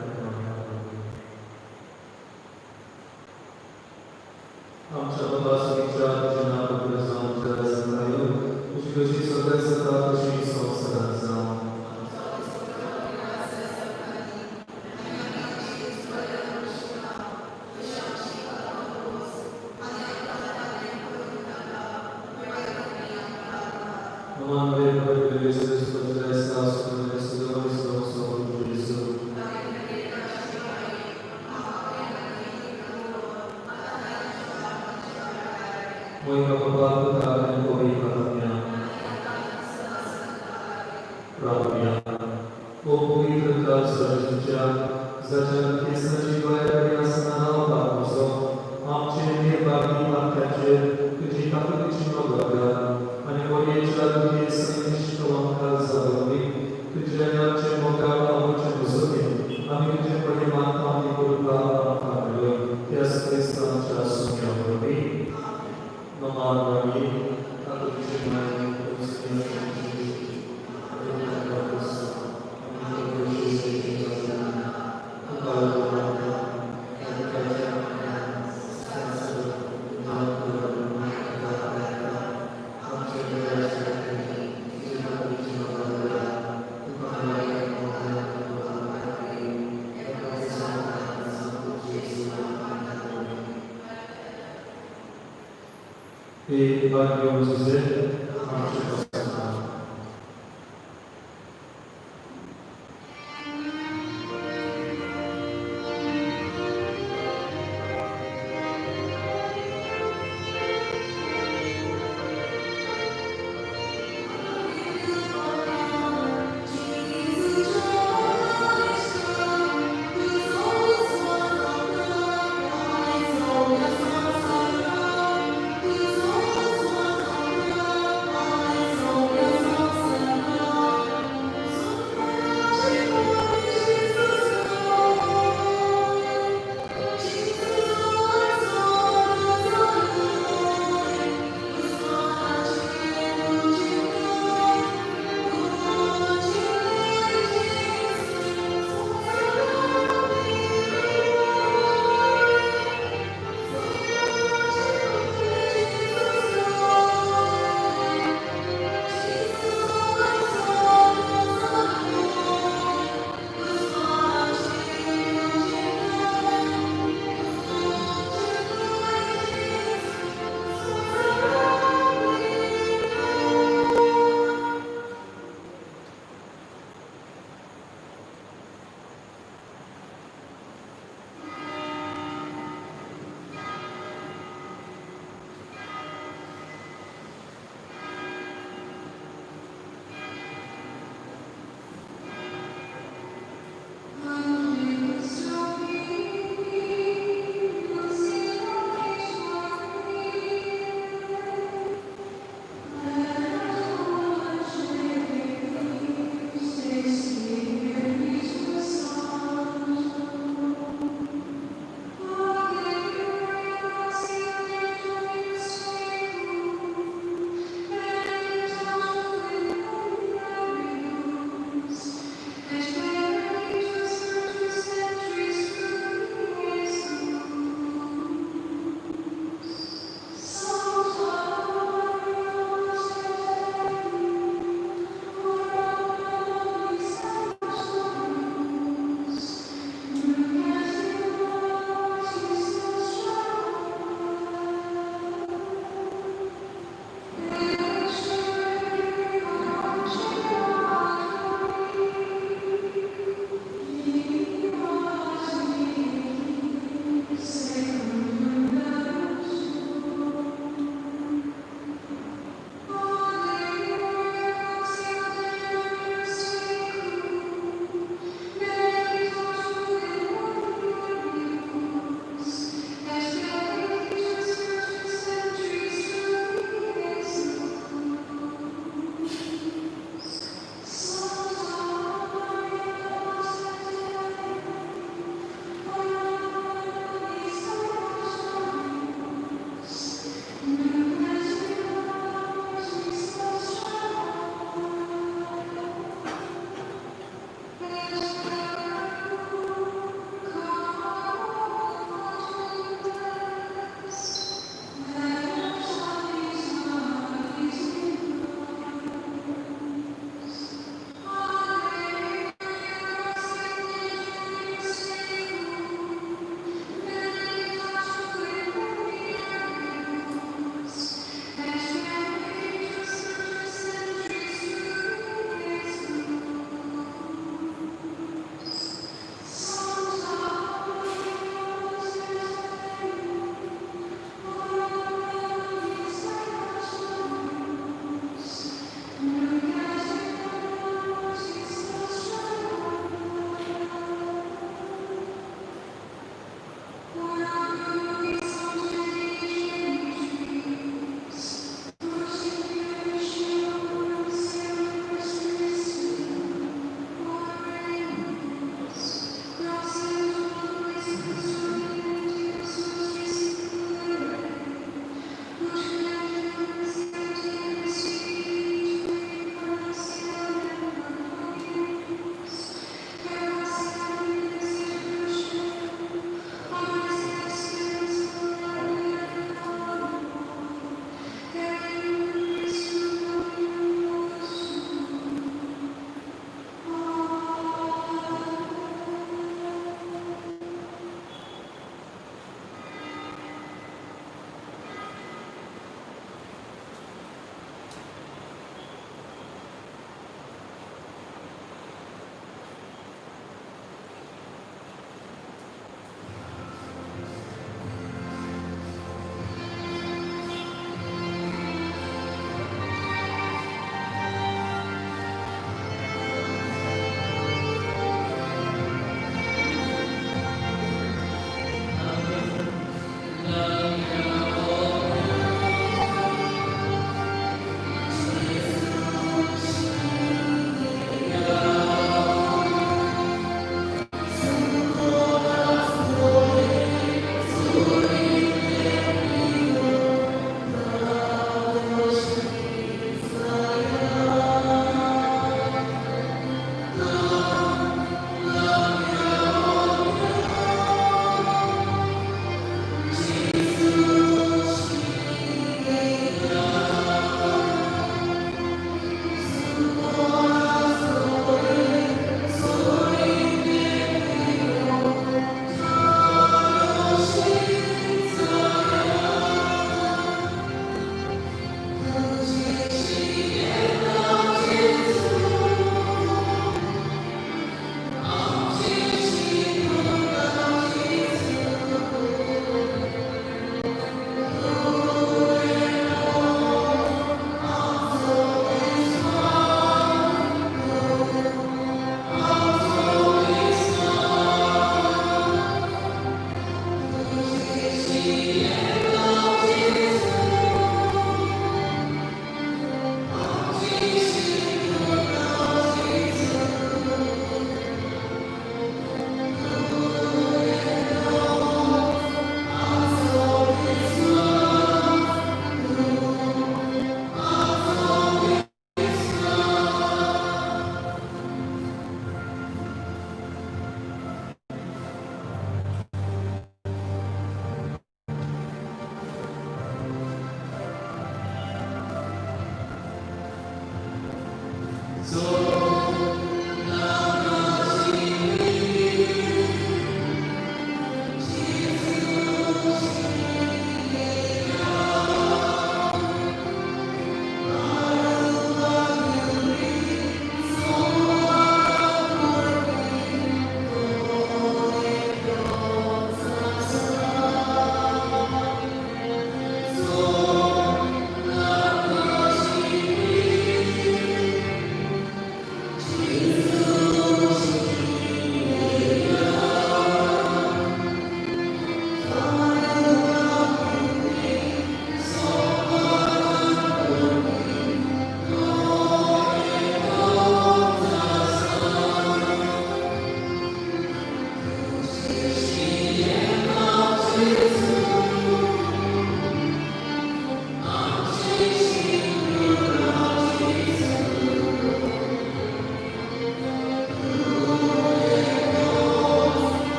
आमच्या बापाच्या जनावर जाणला सतायो तुझी गोष्टी सदैव सदा तुझी संसाराचा Amare pentru Iisus Hristos, Sfântul Sfântul Iisus. Voi vă fac în comunitatea. Pravia. O purită să zicea, zaceam să jivaia jasna papuso, am ce ne bagi partea cât capul de cinogaga, a nevoie ce aduce să nici nu am calza dormi, cât ce ce mogal am ce musomi, am ce părimat am de curva am familor, chiar să stăm ce asumia vorbi. Nomad Marie, Tatăl și Mai, e Maria José, Marcia Pascal.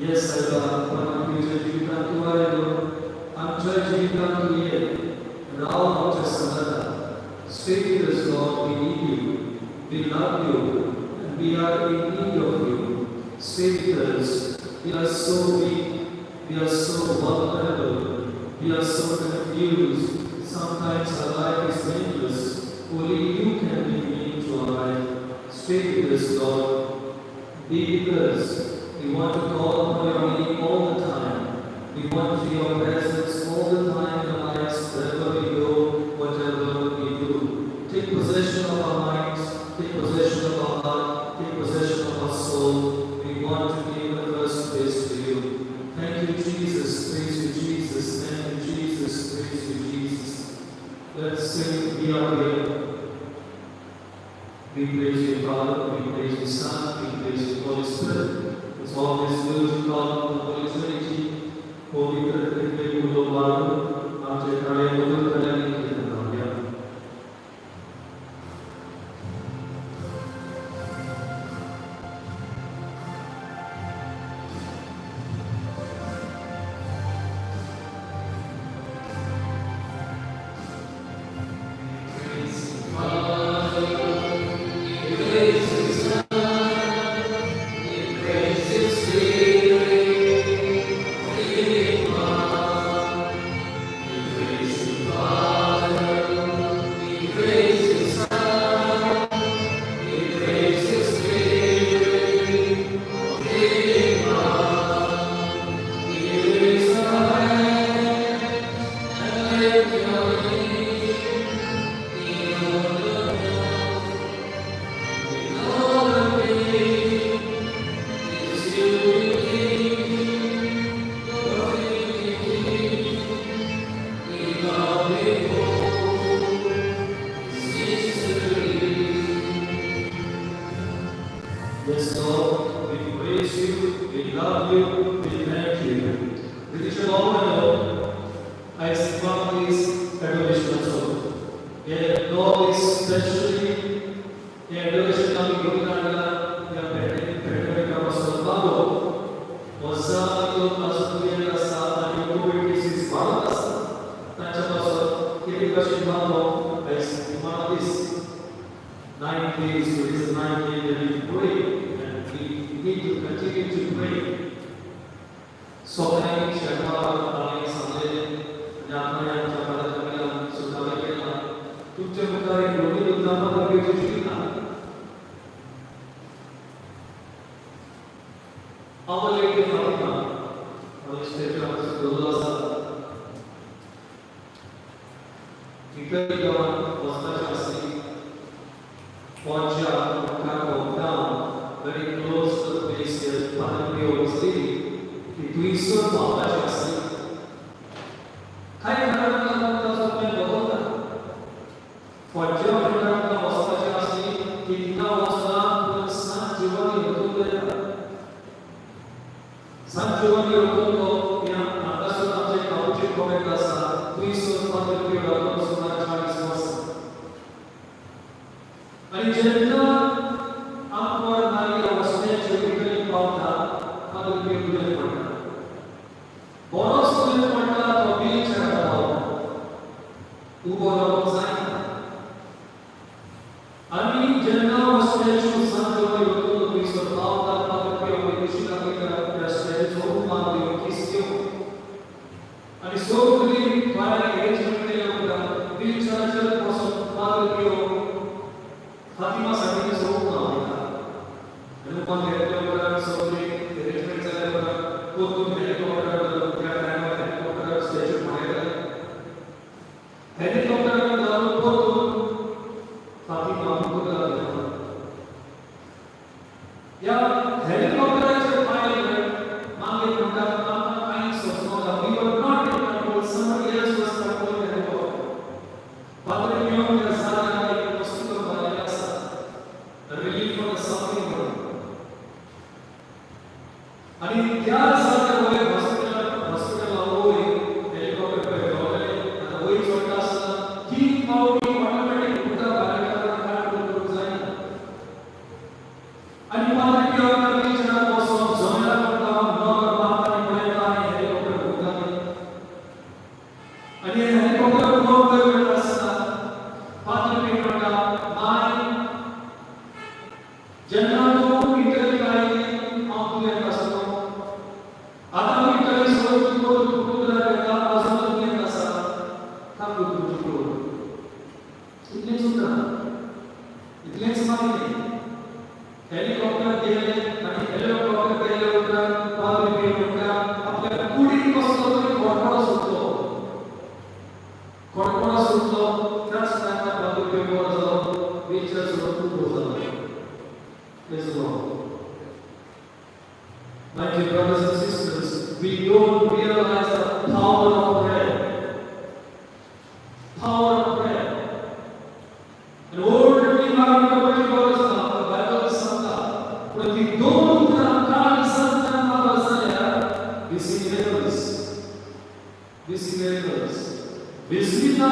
Yes साहेबा, पण तुझ्या जीवितांत तू आलेलो, आमच्या जीवितांत तू ये, राव आमच्या संगता. Stay with us, Lord, we need you, we love you, and we are in need of you. Stay with us, we are so weak, we are so vulnerable, we are so confused. Sometimes our life is meaningless, only you can be meaning to our life. Stay with us, Lord, be with us. We want to call upon your name all the time. We want your presence all the time in our lives, wherever we go, whatever we do. Take possession of our minds, take possession of our heart, take possession of our soul. We want to give the first place to you. Thank you, Jesus. Praise you, Jesus. Thank you, Jesus. Praise you, Jesus. Let's sing, we are here. We praise you, Father. We praise you, Son. We praise you, Holy Spirit. It's always good to call on the Holy Trinity. Holy Trinity, who will love after crying over the living in the Lord. Yes, Lord, we praise you, we love you, we thank you. We should all know, I sing these adoration also. Yeah, Lord is especially the adoration of the Gurukanda, the Pandemic of Salvador, Osama, Asumia, Rasa, and COVID disease, Valas, Tanchapasa, Kirikashimano, I sing this 9 days, so this is 9 days that we pray. We need to continue to pray. So many Shakara, Sale, Yamaya, Chapala, Sudavakela, Tuchakari, Yodi, Nama, Vijayana. Our Lady of Fatima, our state of Dulasa, Ikarigawan, Vastachasi, Poncha, Kako, down, very close to the place where Padre was living. It was so Poncha. I remember the Bohota. Poncha, Vastachasi, it now was San Giovanni Rotondo. San Giovanni Rotondo, Andasuna, Kauchi, Comendasa, Twiso, Padre Rotondo, Sunachari, and in general, upward Maria was naturally found out how to be good at Boros to the Mata or beach at all. Ubora was and in general was natural San Giovanni Rotondo, which was found out how to be a Vishina President, so Mandi Kistio. And so to be by arrangement of the beach church was Father Fatima Sadi is over now. And upon the helicopter, so the arrangements are put to the helicopter, helicopter station. Helicopter, the put Fatima Buddha. Yeah, helicopter is a pilot. Mami Buddha, kinds of smaller. We were not in control, somebody else was controlling the helicopter. Padre Pio, the Sara. Relief for the suffering world. And in Kyar Santa hospital helicopter and the way Chotasa, keep out automatic Buddha and you want to be on the region of Zona कपडे दिले आणि yellow कपडे केले उपरांत पाद्री पियो उपरांत आपल्या कुडीक कसलो तरी कोणकोण सुटलो त्याच टायमार पाद्री पियो वर जालो बेचार सुरू खूप झालो Praise the Lord. My dear brothers and sisters, we don't realize the power of prayer. Power of prayer. And old Imam Kabati Bawasa, the Bible Santa, prati dono kaal Santa Mabasaya, we see miracles. We see miracles. Vismita,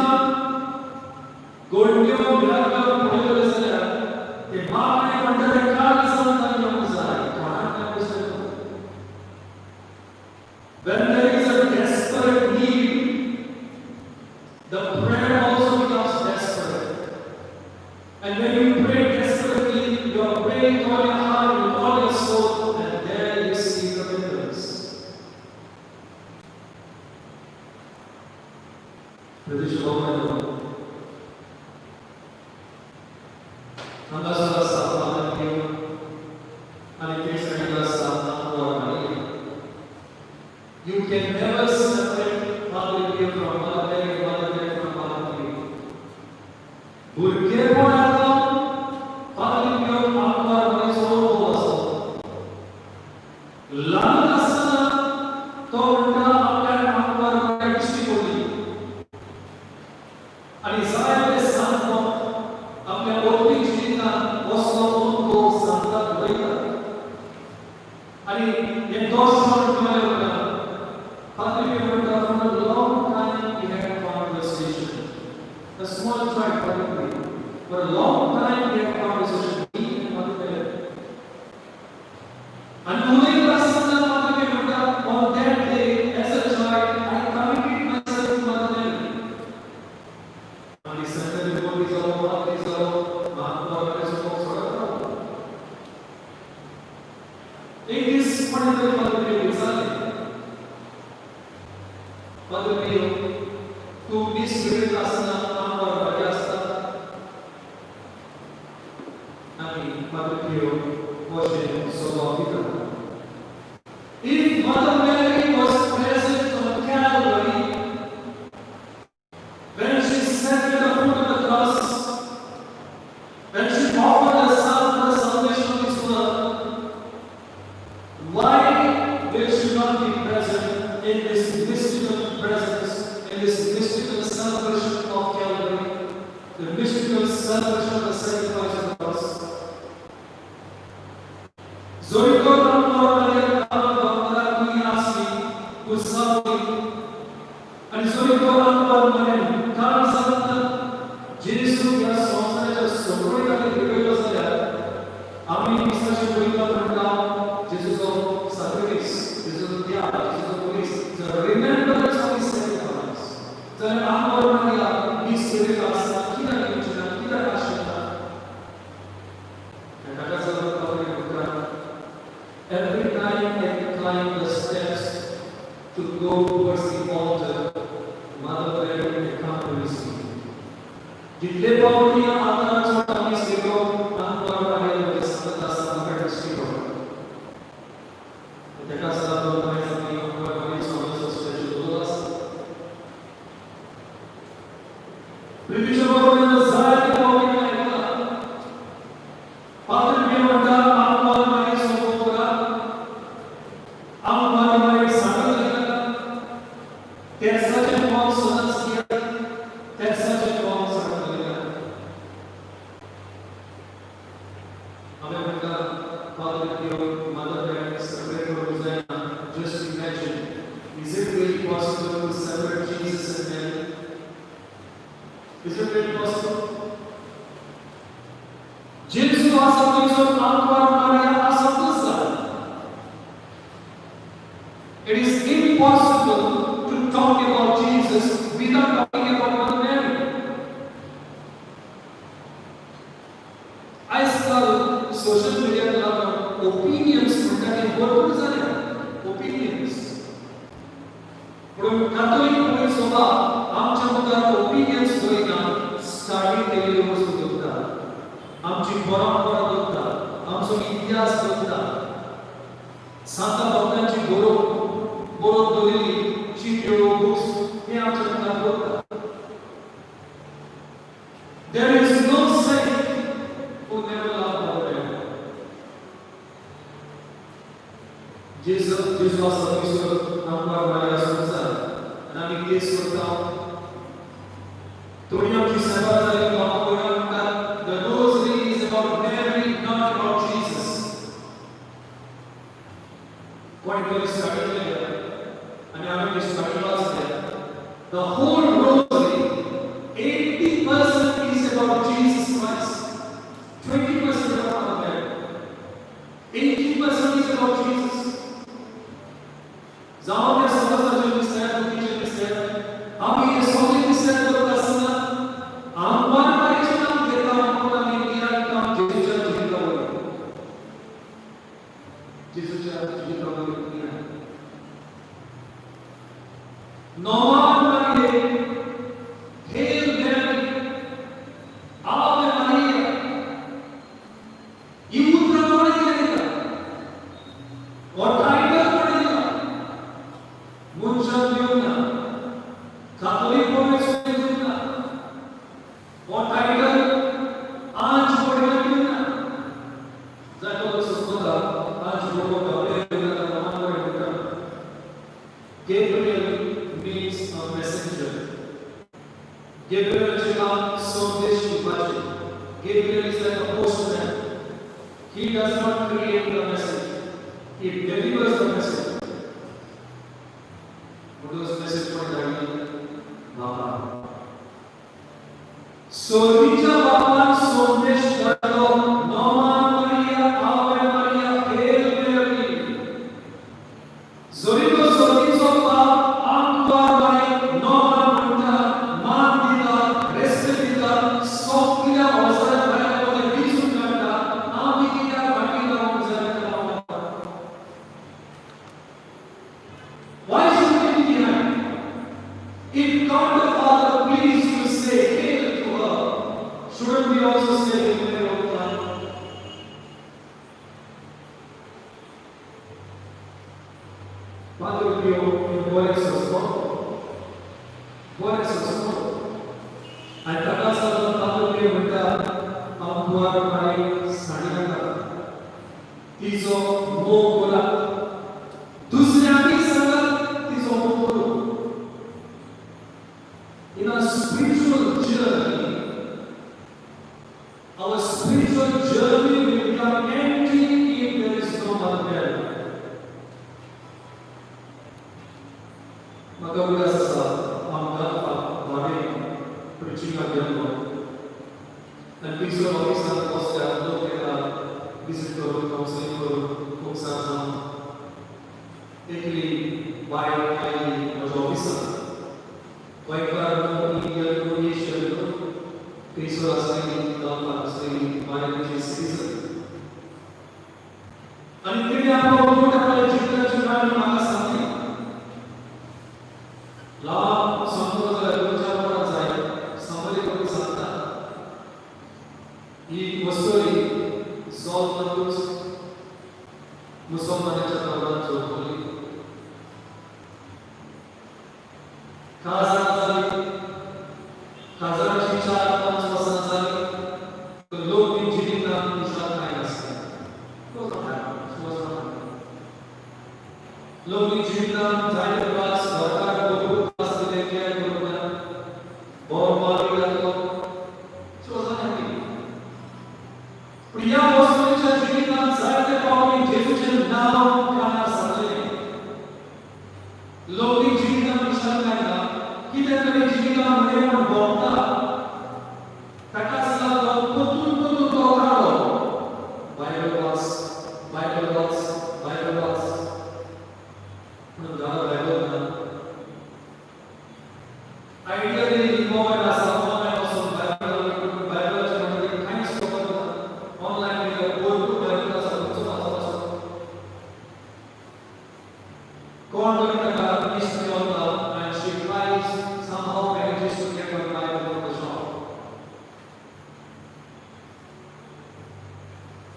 Gondyo, Miracle, Pudasaya, the Mama and the kaal Santa Mabasaya. When there is a desperate need, the prayer also becomes desperate. And when you pray desperately, you are praying with all your heart, with all your soul, and there you see the miracles. British Government, Angasala Sapana, and it takes you can never separate Mother Mary from Mother Mary, Mother Mary from Mother Mary. Burke ponata, Mother Mary Akbar Mary Solo. Langasana, Tonda Akbar Akbar Mary Kishipoli. And Isaiah Santo, Akbar Oti Chita, Oslo Unko Santa Gloria. And in those for a long time we had conversation. A small tribe probably. For a long time we had conversation. Me and Mother Mary. And only Mother Mary on that day as a child I committed myself to Mother Mary. And the Santa Devotee is all Mahatma is all in this particular Mother Mary example. Mother Mary, to this great asana, Ambar Bajasta, and Mother Mary was Solovita. If Mother Mary was present on Calvary, when she sat at the foot of the cross, when she offered herself for the salvation of His world, why will she not be present in this mystical presence, in this mystical celebration of Calvary, the mystical celebration of the sacrifice of the cross? Zoriko Ramor Maria Bhakta Kuyasi Kusavi and Zoriko Ramor Maria Kansanta Jesu ya Sonsa Sobrika Ribelosa Ami Misaje Kurika Pranda Jesus of sacrifice, Jesus of Dhyana, Jesus of grace. So remembrance of His sacrifice. So Amor Maria, His sacrifice, Kira Yuchana, Kira Ashana. And every time I climb the steps to go towards the altar, Mother Mary accompanies me. Dile Paulia Atara Chotami Siko, Amor Maria Vesanta Samaka Siko. Така се дадо најзадни оповедници со свечедолас. Приличава на заедно повика ека. Патри биомата Амар Мари Сопотра, Амар Мари Сагатека, ter such a long sonaskia, ter such a long sonaskia. America, Father Pio, Mother Mary, separate Rosanna. Just imagine, is it really possible to separate Jesus and Mary? Is it really possible? Jesus assemblies of Ambar Maria Assemblies. It is impossible to talk about Jesus without talking about Mother Mary. I saw social media opinions regarding what is opinions. From Catholic points of view, आमच्या opinions होईना starting केलेली वस्तू दोघता आमची परंपरा दोघता आमचो इतिहास बदलता Santa भक्तांची बरोवन दवरिल्ली चिट्यो बुक्स हे आमच्या मुखार दवरता. There is no saint who never loved our parents. Jesus was the Lord आमकां बऱ्या संसार आनी आमी तेच करता. थोडी आमची सेवा जाली म्हाका पळोवन म्हणटात the rosary is about Mary, not about Jesus. कोणी तरी स्टार्ट केलें आनी आमी स्टार्ट वाचलें. The whole rosary 80% is about Jesus Christ. 20% about Mary. 80% is about Jesus. जावं त्या समाजाचे विस्तार तुमचे विस्तार आम्ही हे सगळे विस्तार करत असताना आम्हाला पाहिजे काम घेता आम्हाला इंडिया काम जेजूच्या जिवितावर जेजूच्या जिवितावर नॉर्मल मध्ये हेल मॅरी आवे मारिया युद्ध प्रमाणे केले और टाइगर पडलेला मुंशन देऊना कैथोलिक प्रोफेसर देऊना और टाइगर आज पडलेला देऊना जातो सुस्ता आज लोक गप्पे देऊना तमाम देऊना Gabriel means a messenger. Gabriel चे काम संदेश दिवपाचे. Gabriel is like a postman. He does not create the message. He delivers the message. What was the message for Daddy? Baba. Sorricha Baba संदेश करतो. Norman Maria, Ave Maria, Hail Mary. Zorito Sorriso Baba, Antoine Maria, Norman Maria, Mandita, Respetita, Sofia, Ozara, Maria, Visukata, Amikita, Makita, Ozara. Why should we be behind? If God the Father pleased to say hail to her, shouldn't we also say hail to her all the time? Padre Pio vuole sospetto. E per casa del Padre Pio metà Antoine Maria Saniata. Tiso Mogola. Dusriani Sagat Tiso Mogola. In our spiritual journey, our spiritual journey will become empty if there is no Mother Mary. Maka udah sesat, amgal wari preaching again dan bisa bagi sana post atau kita visit kuru counseling kuru sama ekli baik kali officer baik kalau India Indonesia itu bisa asli dalam asli baik di citizen. Anjir apa untuk apa cerita cerita maka sampai लाभ संतोष रोजच्या पण जाय summary करू शकता ही वस्तुरी solve करूच मुसलमानाच्या तोंडात जोडली खासदाराची 4-5 वर्षां झाली लोक इंजिनियरिंगला विचार काय असते लोक इंजिनियरिंगला जायला पास सरकार प्रिया वस्तूंच्या जीवितात जायते पावली जेजूचे नाव कानार सांगले लोक जीवितांत विचार करता कितें तरी जीवितांमध्ये पण भोगता ताका लागून पोतून तो रावलो बायबल वाच म्हणून जालो बायबल ना आयडियली मोबाईल आसा ऑनलायन वचून बायबलाच्या मध्ये कांय सोबत ऑनलायन मीडिया बोलतो बायबल आसा तुमचो वाचपाचो कोण तरी ताका mystery of love and she triage somehow manages to get her Bible from the shop.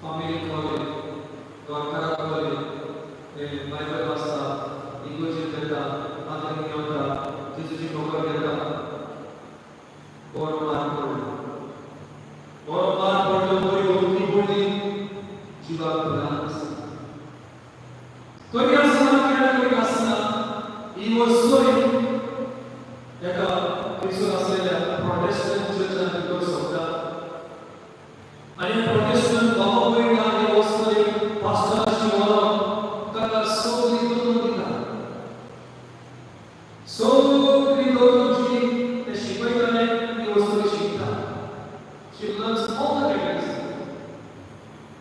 Family calling. Doar care mai pe asta, inclusivitatea, atâta, Gesù ci concorderà. Ora parlo voi contribui ci va a Torniamo I was sorry that Cristo Asselia Protestant church and because of that. And in Protestant, Baha'i and was sorry, Pastor Shiva, that are so little. So little, the Shiva he was sorry, she learns all the techniques.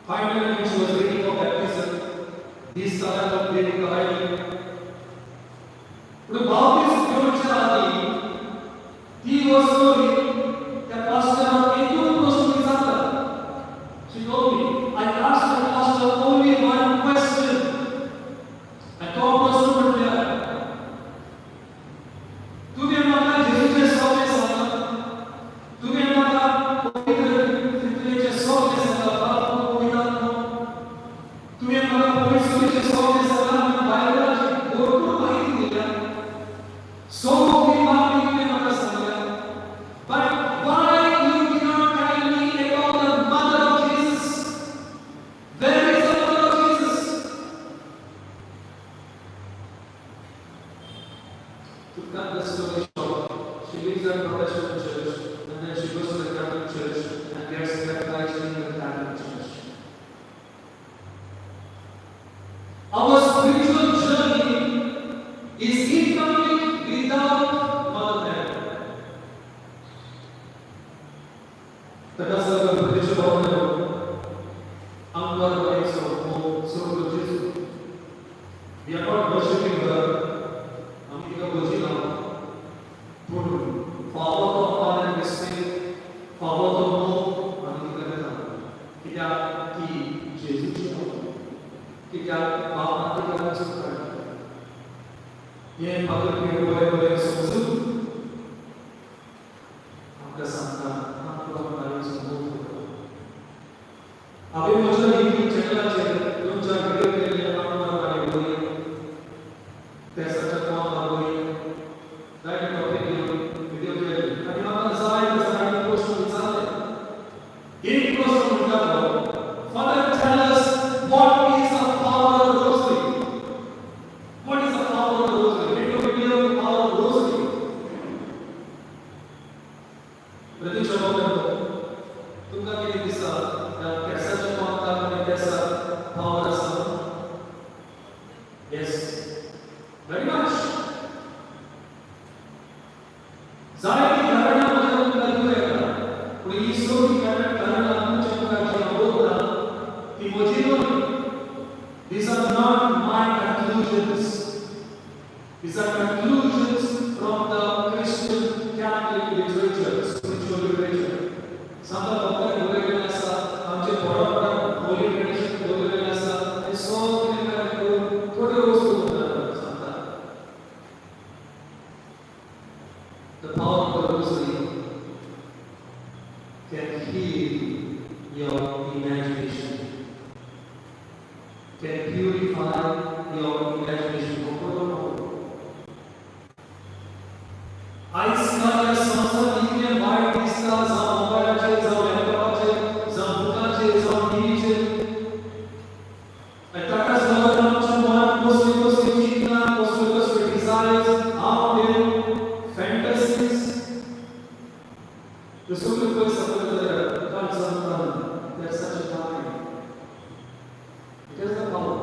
Finally, when she was ready for baptism, this talent of being guided. The Baptist spirituality, he was sorry that Pastor Edu was to his She told me, I asked the pastor only one question. I told Pastor Mutya, तुम्हें माना Jesus सौ के साथ, तुम्हें माना पवित्र के सौ के साथ बात को पवित्र को, तुम्हें माना पवित्र के सौ के साथ बाइबल को भाई दिया. So we are being but why you did not tell me about the mother of Jesus? Where is the mother of Jesus? To cut the story short, she leaves her Protestant church and then she goes to the Catholic church and gets baptized in the Catholic church. Our spiritual journey is incomplete without Mother Mary. That's the British government. Angkor Wat so Jesus. We are not worshipping her. We are worshiping Put power of God and respect, power of love, kita ki Jesus kita bapak kita suka. Yang pakai boleh susu, angka sangat, angka paling sembuh. Abi macam ini cakap तुम जब video के लिए अपना बने बोलिए, कैसा चक्कर बोलिए, राइट टॉपिक वीडियो के लिए, अभी हम सारे पोस्ट मिसाल है, एक पोस्ट उनका लो, Father tell us what is the power of rosary. What is the power of rosary? Video power of rosary. Berarti coba kan, तुमका किती दिसा कैसा चमकता आणि कैसा power असतो? Yes, very much. जायती धारणा मध्ये तुमका दिसुया पण ईश्वर की धारणा तुमच्या मुखाची अवोगता ती मोठी नाही. These are not my conclusions. These are conclusions from the Christian Catholic literature, spiritual literature. Sampai bapak boleh biasa, आमचे बरोबर होली ट्रेडिशन boleh biasa. आणि सो किती थोडे वस्तू होतात सांगता. The power of the rosary can heal your imagination, can purify your imagination. आइसकाच्या संसार इतके वाईट दिसता जावं मोबायलाचे जावं लॅपटॉपाचे जावं बुकाचे जावं टीव्हीचे आणि ताकाच लागून आमच्या मनात कसले चिंतना कसले डिझायर्स आवडे fantasies the sort of person that comes on there's such a time. It is the power.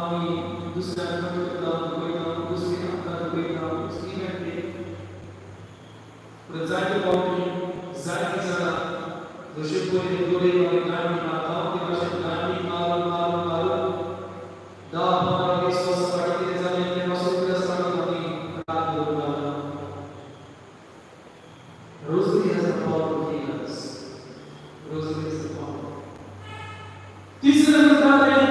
आम्ही दुसऱ्या आठवड्यात दुसरी आठवड्यात पुढे जायचे पावटी जायचे जरा जसे पहिले दोरे वाले गाणी मारतात ते कसे गाणी मारून 10-15 वर्ष पाठी झाले तेव्हापासून प्लस वाढत रात करून आला Rosary has the power to heal us. Rosary is the power. तीसरे नंबर में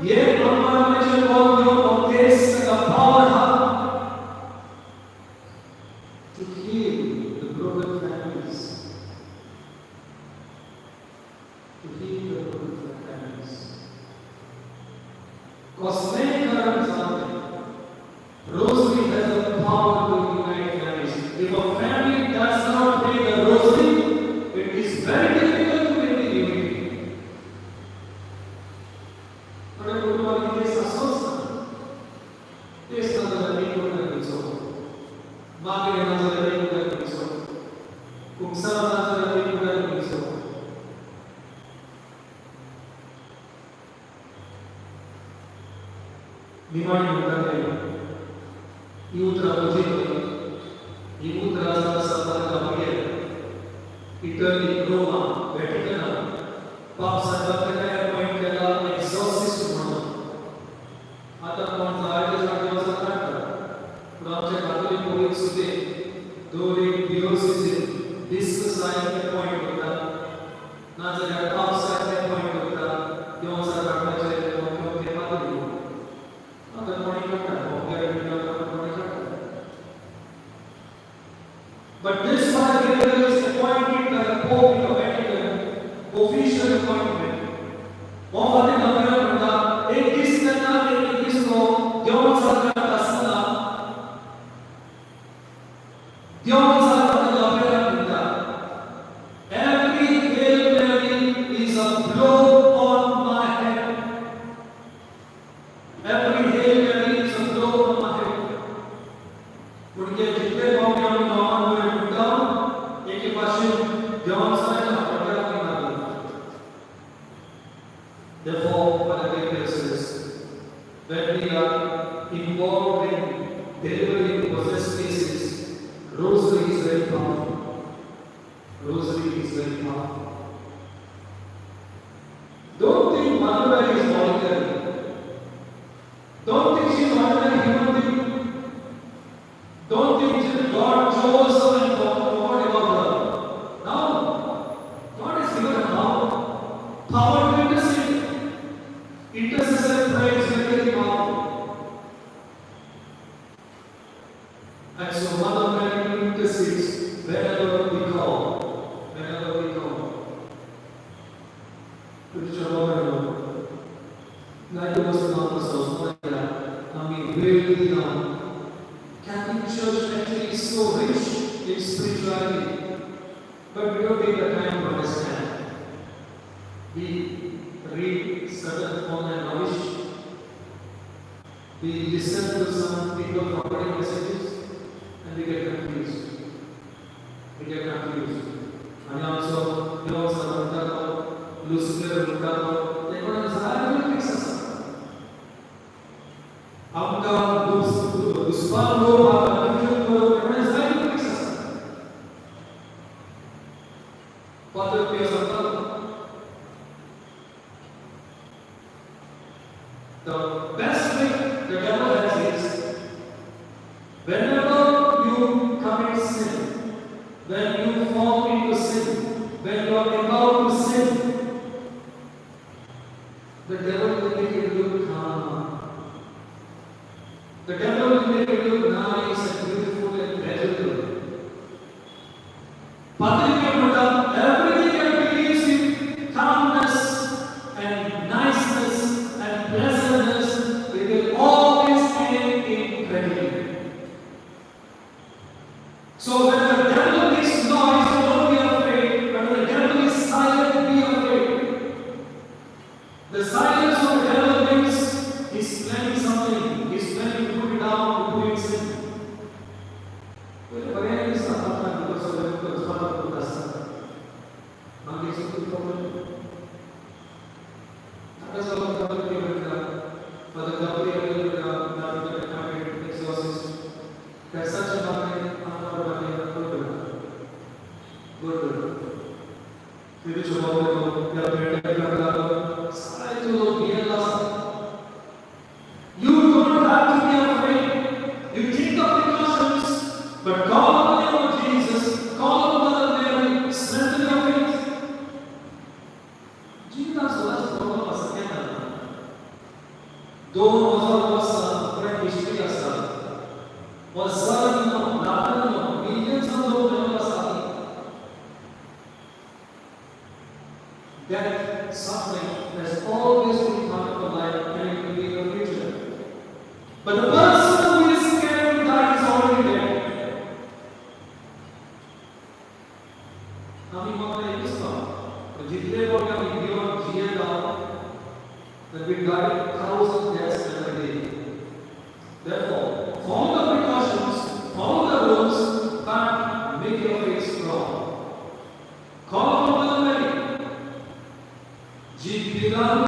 ये परमात्मा जो बोल of this का power है to heal the broken families. To heal the broken families. Cosmic currents are there. Rosary has the power to unite families. If a family does not pray the rosary, it is very difficult to bring the unity. Pada kutuban ini sasosa, desa dalam itu kan bisa, magi dalam itu kan bisa, kumsara dalam itu kan bisa. Dimana kita Iutra Mojito, Iutra Santa Gabriel, Italy, Roma, Vatican, Papa Santa appoint kela exorcist म्हणून आता कोण जायचे जागे असतात पण आमच्या Catholic police सुद्धा दोरे डिओसिस डिस्कस आहे अपॉइंट होतात ना जर पाप साथे अपॉइंट होतात किंवा सरकारचे किंवा ते पाहतो आता कोणी करतात But this particular is appointed by the Pope in the Vatican, official appointment. What the government banda, एक किसना एक किसको क्यों सरकार का सना, क्यों सरकार का government बंदा. Every Hail Mary is a blow on my head. Every Hail Mary is a blow on my head. उनके जितने मौके हम Therefore, what the Bible says, when we are involved in delivering possessed cases, rosary is very powerful. Rosary is very powerful. Don't think Mother Mary is ordinary. Don't think she is ordinary human being. Don't think God chose her and forgot about her. No. God has given her power to intercede. Intercessory prayer is very powerful. And so Mother Mary intercedes whenever we call. Whenever we call. Preacher Lord, like it was the Mount I mean, really Catholic Church actually is so rich in spirituality, but we don't take the time to understand. We read certain online knowledge, we listen to some people providing messages, and we get confused. We get confused. And also, we also learn Lucifer, they don't desire to fix us. आपका दुष्पान लोग आपका confuse लोग अपने side में fix us. Father Pio Santa. The best way the devil has is whenever you commit sin, when you fall into sin, when you are about to sin, the devil will make you look calm. The devil will make you look nice and beautiful and pleasurable. Everything that believes in calmness and niceness and pleasantness, it will always end in tragedy. So when the devil makes noise, don't be afraid. When the devil is silent, be afraid. 2000 वर्सां फुडें history आसा. वर्सांनी लाखांनी millions of लोक जल्म आसात. That suffering has always been part of our life and it will be in the future. But the person who is scared to die is already dead. Kami mengenai Islam, जितने लोग कभी जीवन जिएगा, that we die 1,000 deaths every day. Therefore, follow the precautions, follow the rules, but make your faith strong. Call upon the Lord. जीविकान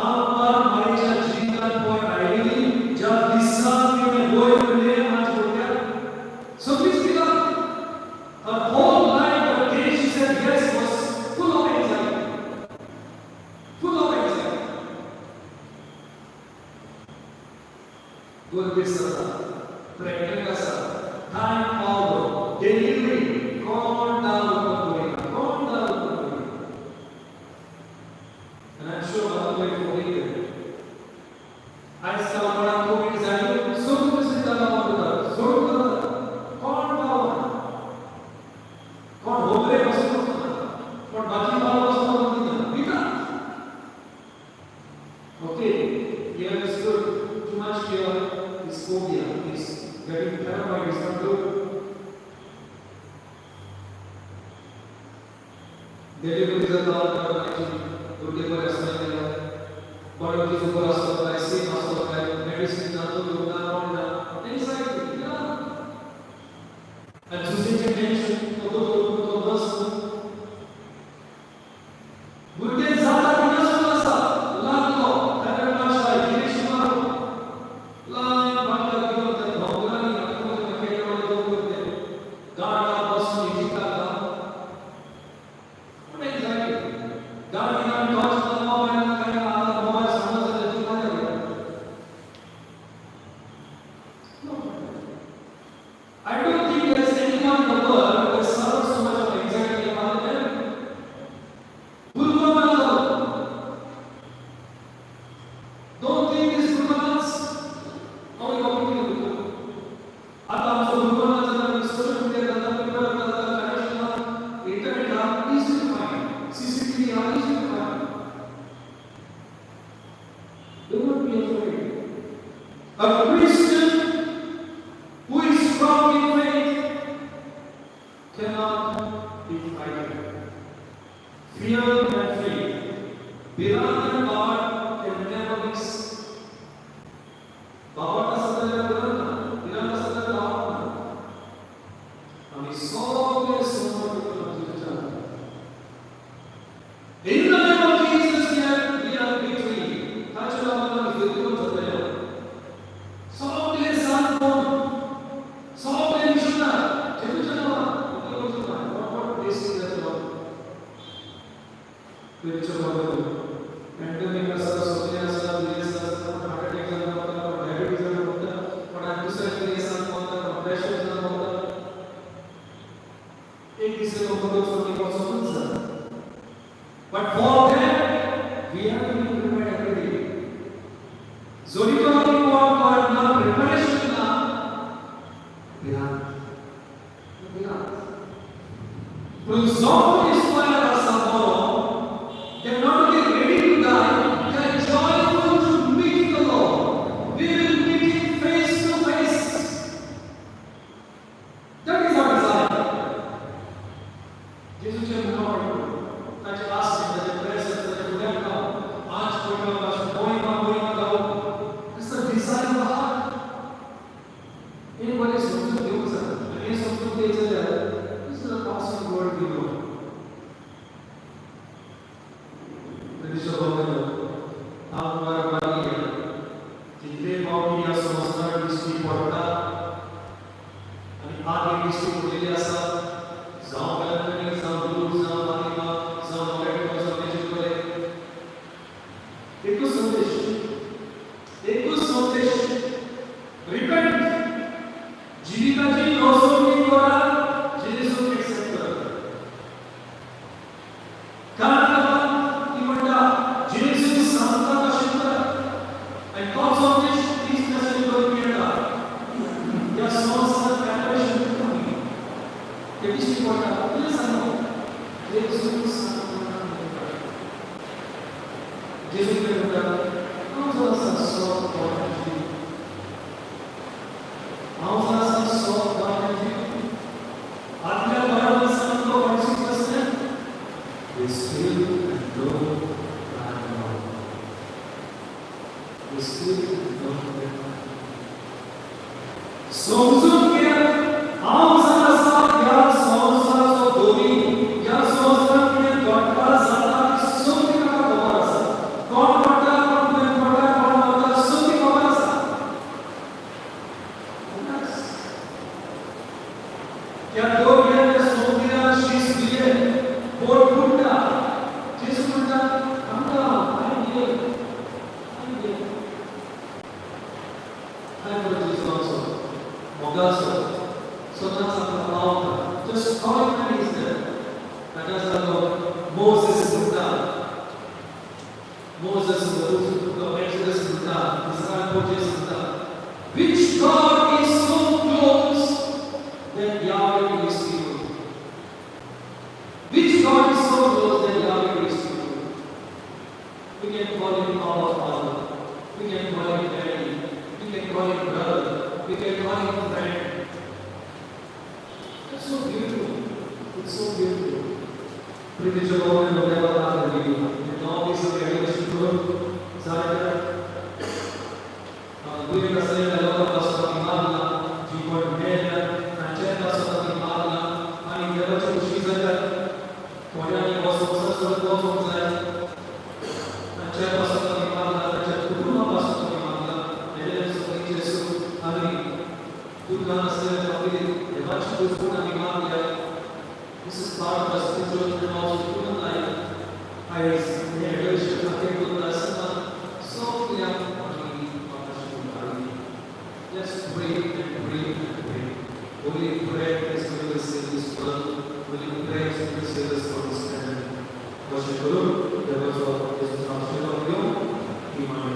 आपार मरीजा जीविकान कोई ID जब दिशा में वो इतने आज हो गया. So please pick up. Her whole life, her day, she said yes, was full of anxiety. Full of anxiety. Good business, practical stuff, time forward, delivery, gone down. And I'm sure one way for later. I saw one COVID design, so to visit the Lord, so to the God power. God hope was but Baki power was not we can't. Okay, here is good. Too much fear is phobia, is getting paranoid, is not good. Delivery is a thought उनके पर असर नहीं है. बड़ों के ऊपर असर होता है, सेम असर होता है, मेडिसिन ना तो योगा ना एंजाइटी ना. And Susan mentioned तो बस बुढ़े ज़्यादा बिना सुना सा लाखों अगर माशा ये शुमार लाख बांग्ला की होता है बांग्ला नहीं रखो तो मैं वाले लोग होते हैं गाना बस नहीं जीता था उन्हें एंजाइटी गाड़ी I don't think there is anyone in the world who has suffered so much of anxiety about them. Don't think this Gurmans. Only talking to you. Atam so Gurmans social media internet are easy to find. CCTV are easy to find. Do not be afraid. A Christian who is strong in faith cannot be divided. Fear and faith, Biran and God can never mix. Baba ka sadar Biran, Biran ka sadar Baba. Hami sobe sobe ko in the name of Jesus, we are victory. Touch the Lord with the good of the Lord. So please, son, so please, Mishnah. What this is that Lord? Picture of pandemic asar, social asar, business asar, heart attack asar, diabetes asar, anxiety asar, pressure asar. एक दूसरे को मदद करने का सोचना sir. But for that, we have to be prepared every day. Zorito ni kuwa na preparation na Biran. Pulsão inspira a Saboro. They're not only ready to die, they're joyful to meet the Lord. We will meet Him face to face. That is our desire. Jesus said, Lord, that you ask Him, that you bless us, that you let go. Ask for your love, going on. This is the desire of the heart. Anybody is supposed to do this. Again, something they say that this is a passing word we know. pode ele sabe. Deus não sabe nada. Jesus pergunta, vamos lançar só para ti. Vamos lançar só para ti. Até agora lançando para o que você o Espírito entrou para nós. O Espírito entrou para nós. Somos o que? Vamos lançar já somos a domingo. Já somos a minha casa. Somos a casa. Como matar, como matar, somos a casa. Que a dor é sobre a justiça. Por puta. Jesus puta. Anda, ai Deus. Ai Deus. Mogaso. Sonata alta. Just call it and is there. Moses puta. Moses puta. Exodus puta. Israel puta. Which God is so close that Yahweh is people? Which God is so close that Yahweh is people? We can call him our Father. We can call him Daddy. We can call him brother. We can call him friend. It's so beautiful. It's so beautiful. Pretty sure no never happened to you. And all these are very true. Zara. We are saying a lot of us talking about the word man, and ten us talking about and in the other two she's like when I was also close and ten us talking about and ten two of us talking about and then so we just tu kana se abhi devash ko puna nimaliya. This is part of the spiritual and also human life. I realized that I could listen so clear. Just breathe and breathe and breathe. Holy prayer is going to save this world. Holy prayer is going to save us from this planet. Worship Guru, there was a translation of you, Iman.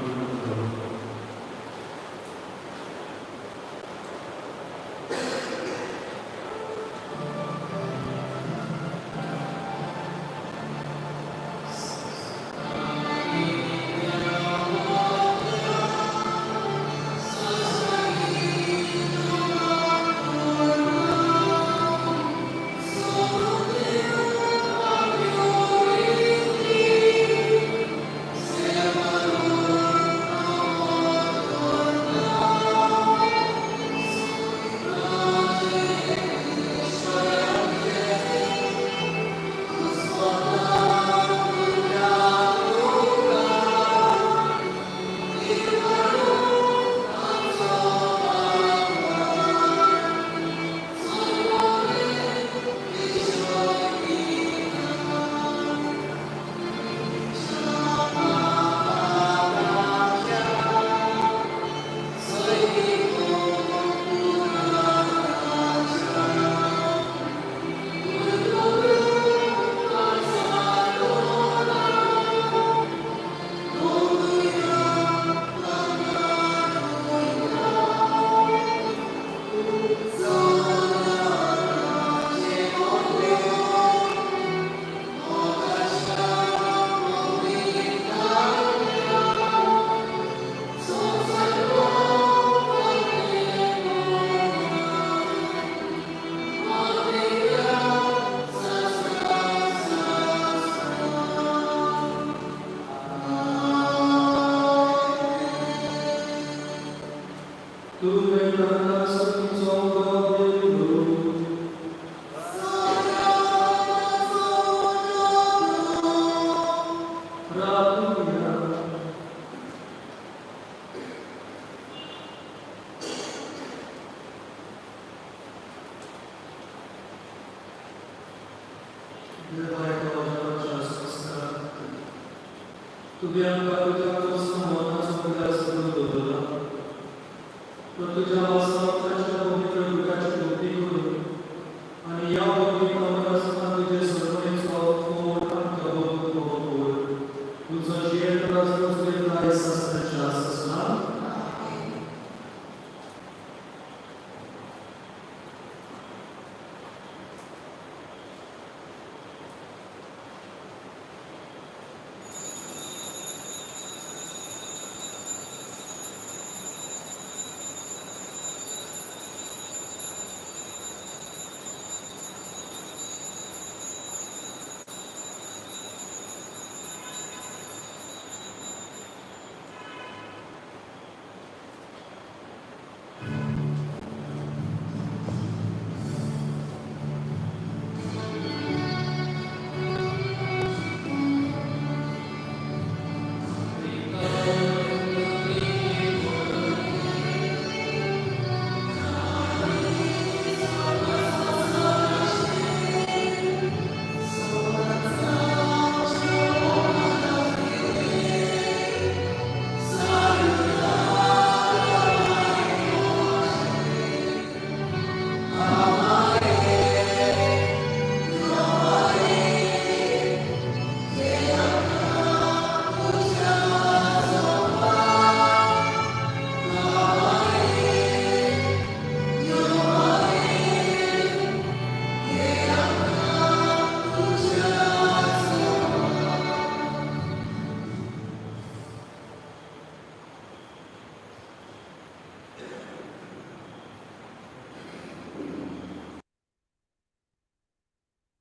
Tu